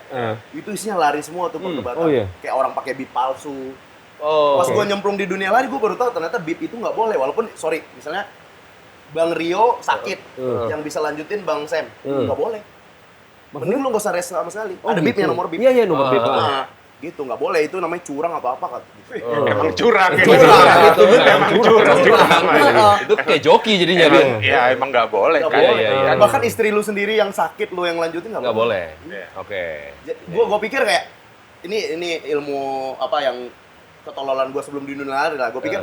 Itu isinya lari semua tuh perdebatan. Oh, iya. Kayak orang pakai bib palsu. Oh. Pas gua nyemplung di dunia lari gua baru tahu ternyata bib itu nggak boleh walaupun sorry misalnya Bang Rio sakit yang bisa lanjutin Bang Sam nggak boleh. Mending lu nggak usah rest sama sekali. Ada bibnya nomor bib. Iya, iya, nomor bib. Nah, gitu nggak boleh itu namanya curang atau apa kan. Emang curang gitu. Curang. Emang curang. Itu kayak joki jadinya, Bin. Ya emang nggak boleh Nggak kan. boleh. iya. Bahkan istri lu sendiri yang sakit lu yang lanjutin Nggak boleh. Iya. Oke. Gua pikir kayak ini ilmu apa yang ketololan gua sebelum di dunia lari lah. Gua pikir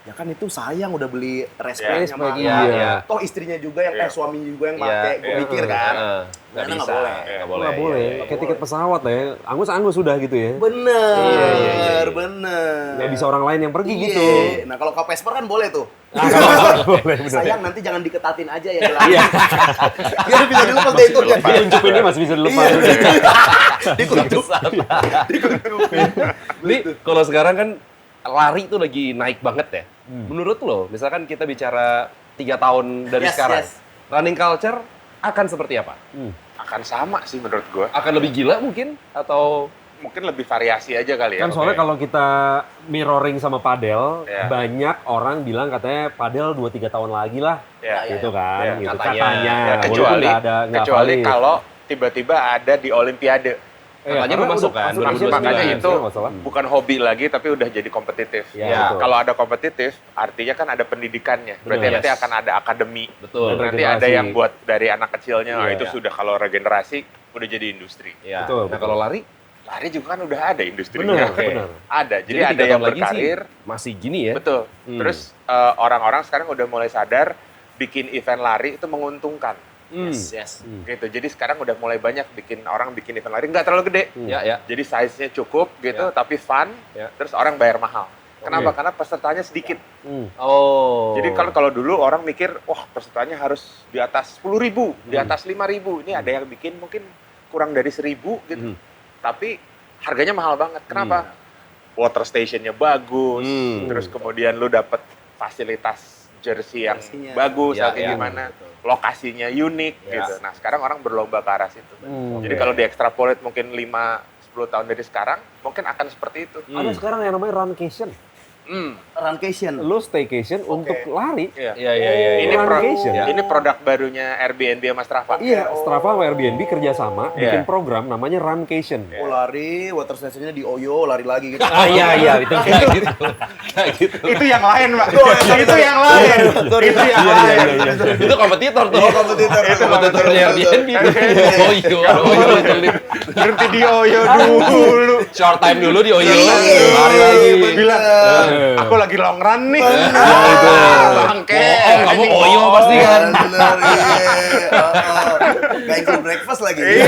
ya kan itu sayang udah beli respect sama Iya, iya. toh istrinya juga yang suaminya juga yang pakai. Gua Iya. pikir kan. Nggak Ternyata bisa. nggak boleh. Nggak boleh. Nggak boleh. Iya, Kayak tiket pesawat lah ya. Angus sudah gitu ya. Bener, bener. Nggak bisa orang lain yang pergi Iya. gitu. Nah kalau ke Vesper kan boleh tuh. Boleh, bener. Sayang nanti jangan diketatin aja ya gelang. Biar bisa dilepas deh itu. Kuncup ini masih bisa dilepas. Dikuncup. Ini kalau sekarang kan lari itu lagi naik banget ya. Menurut lo, misalkan kita bicara 3 tahun dari Yes, sekarang, yes. running culture akan seperti apa? Akan sama sih menurut gua. Akan lebih gila mungkin? Atau Mungkin lebih variasi aja kali ya. Kan soalnya kalau kita mirroring sama padel, Iya. banyak orang bilang katanya padel 2-3 tahun lagi lah. Ya, Gitu kan, Iya, gitu. katanya. Katanya. ya, Walaupun kecuali nggak ada, nggak kecuali valid. kalau tiba-tiba ada di Olimpiade. katanya karena mau masuk udah kan? masuk, 2029. Makanya itu sekarang nggak salah. bukan hobi lagi tapi udah jadi kompetitif. Iya, Ya. betul. Kalau ada kompetitif, artinya kan ada pendidikannya. Berarti Benar. nanti Yes. akan ada akademi. Betul. Dan Nanti ada regenerasi. yang buat dari anak kecilnya. Wah, Iya. itu sudah kalau regenerasi udah jadi industri. Ya. Betul, Nah betul. kalau lari, Lari juga kan udah ada industrinya. Benar, Oke. benar. Ada. Jadi 3 ada yang tahun lagi sih berkarir. masih gini ya. Betul. Hmm. Terus orang-orang sekarang udah mulai sadar bikin event lari itu menguntungkan. Yes. Gitu. Jadi sekarang udah mulai banyak orang bikin event lari nggak terlalu gede. Ya, ya. Jadi size-nya cukup gitu, Ya. tapi fun. Ya. Terus orang bayar mahal. Kenapa? Oke. Karena pesertanya sedikit. Oh. Jadi kalau dulu orang mikir, wah pesertanya harus di atas 10.000, di atas 5.000. Ini ada yang bikin mungkin kurang dari 1.000 gitu. Tapi harganya mahal banget. Kenapa? Water stationnya bagus, terus kemudian lu dapet fasilitas jersey yang Jersinya. bagus, Ya, atau ya. gimana, lokasinya unik Ya. gitu. Nah sekarang orang berlomba ke arah situ. Jadi kalau diekstrapolit mungkin 5-10 tahun dari sekarang, mungkin akan seperti itu. Ada sekarang yang namanya runcation. Runcation. Lu staycation untuk lari. Iya. Iya, iya, iya. Ini, iya. Runcation. ini produk barunya Airbnb sama Strava. Iya, Strava sama Airbnb kerjasama bikin Iya. program namanya runcation. Oh lari, water stationnya di Oyo, lari lagi gitu. Iya, itu Kayak gitu. Kayak gitu. Itu yang lain, Pak. sorry. Itu yang lain. Itu yang lain. Itu kompetitor tuh. Oh, kompetitor. Itu kompetitornya Airbnb. Oh iya. Berhenti di Oyo dulu. Short time dulu di Oyo. Iya, Lari lagi. Bilang, aku lagi long run nih. Bangke. Oh, kamu Oyo pasti kan. Bener, iya. Gak ikut breakfast lagi. Iya.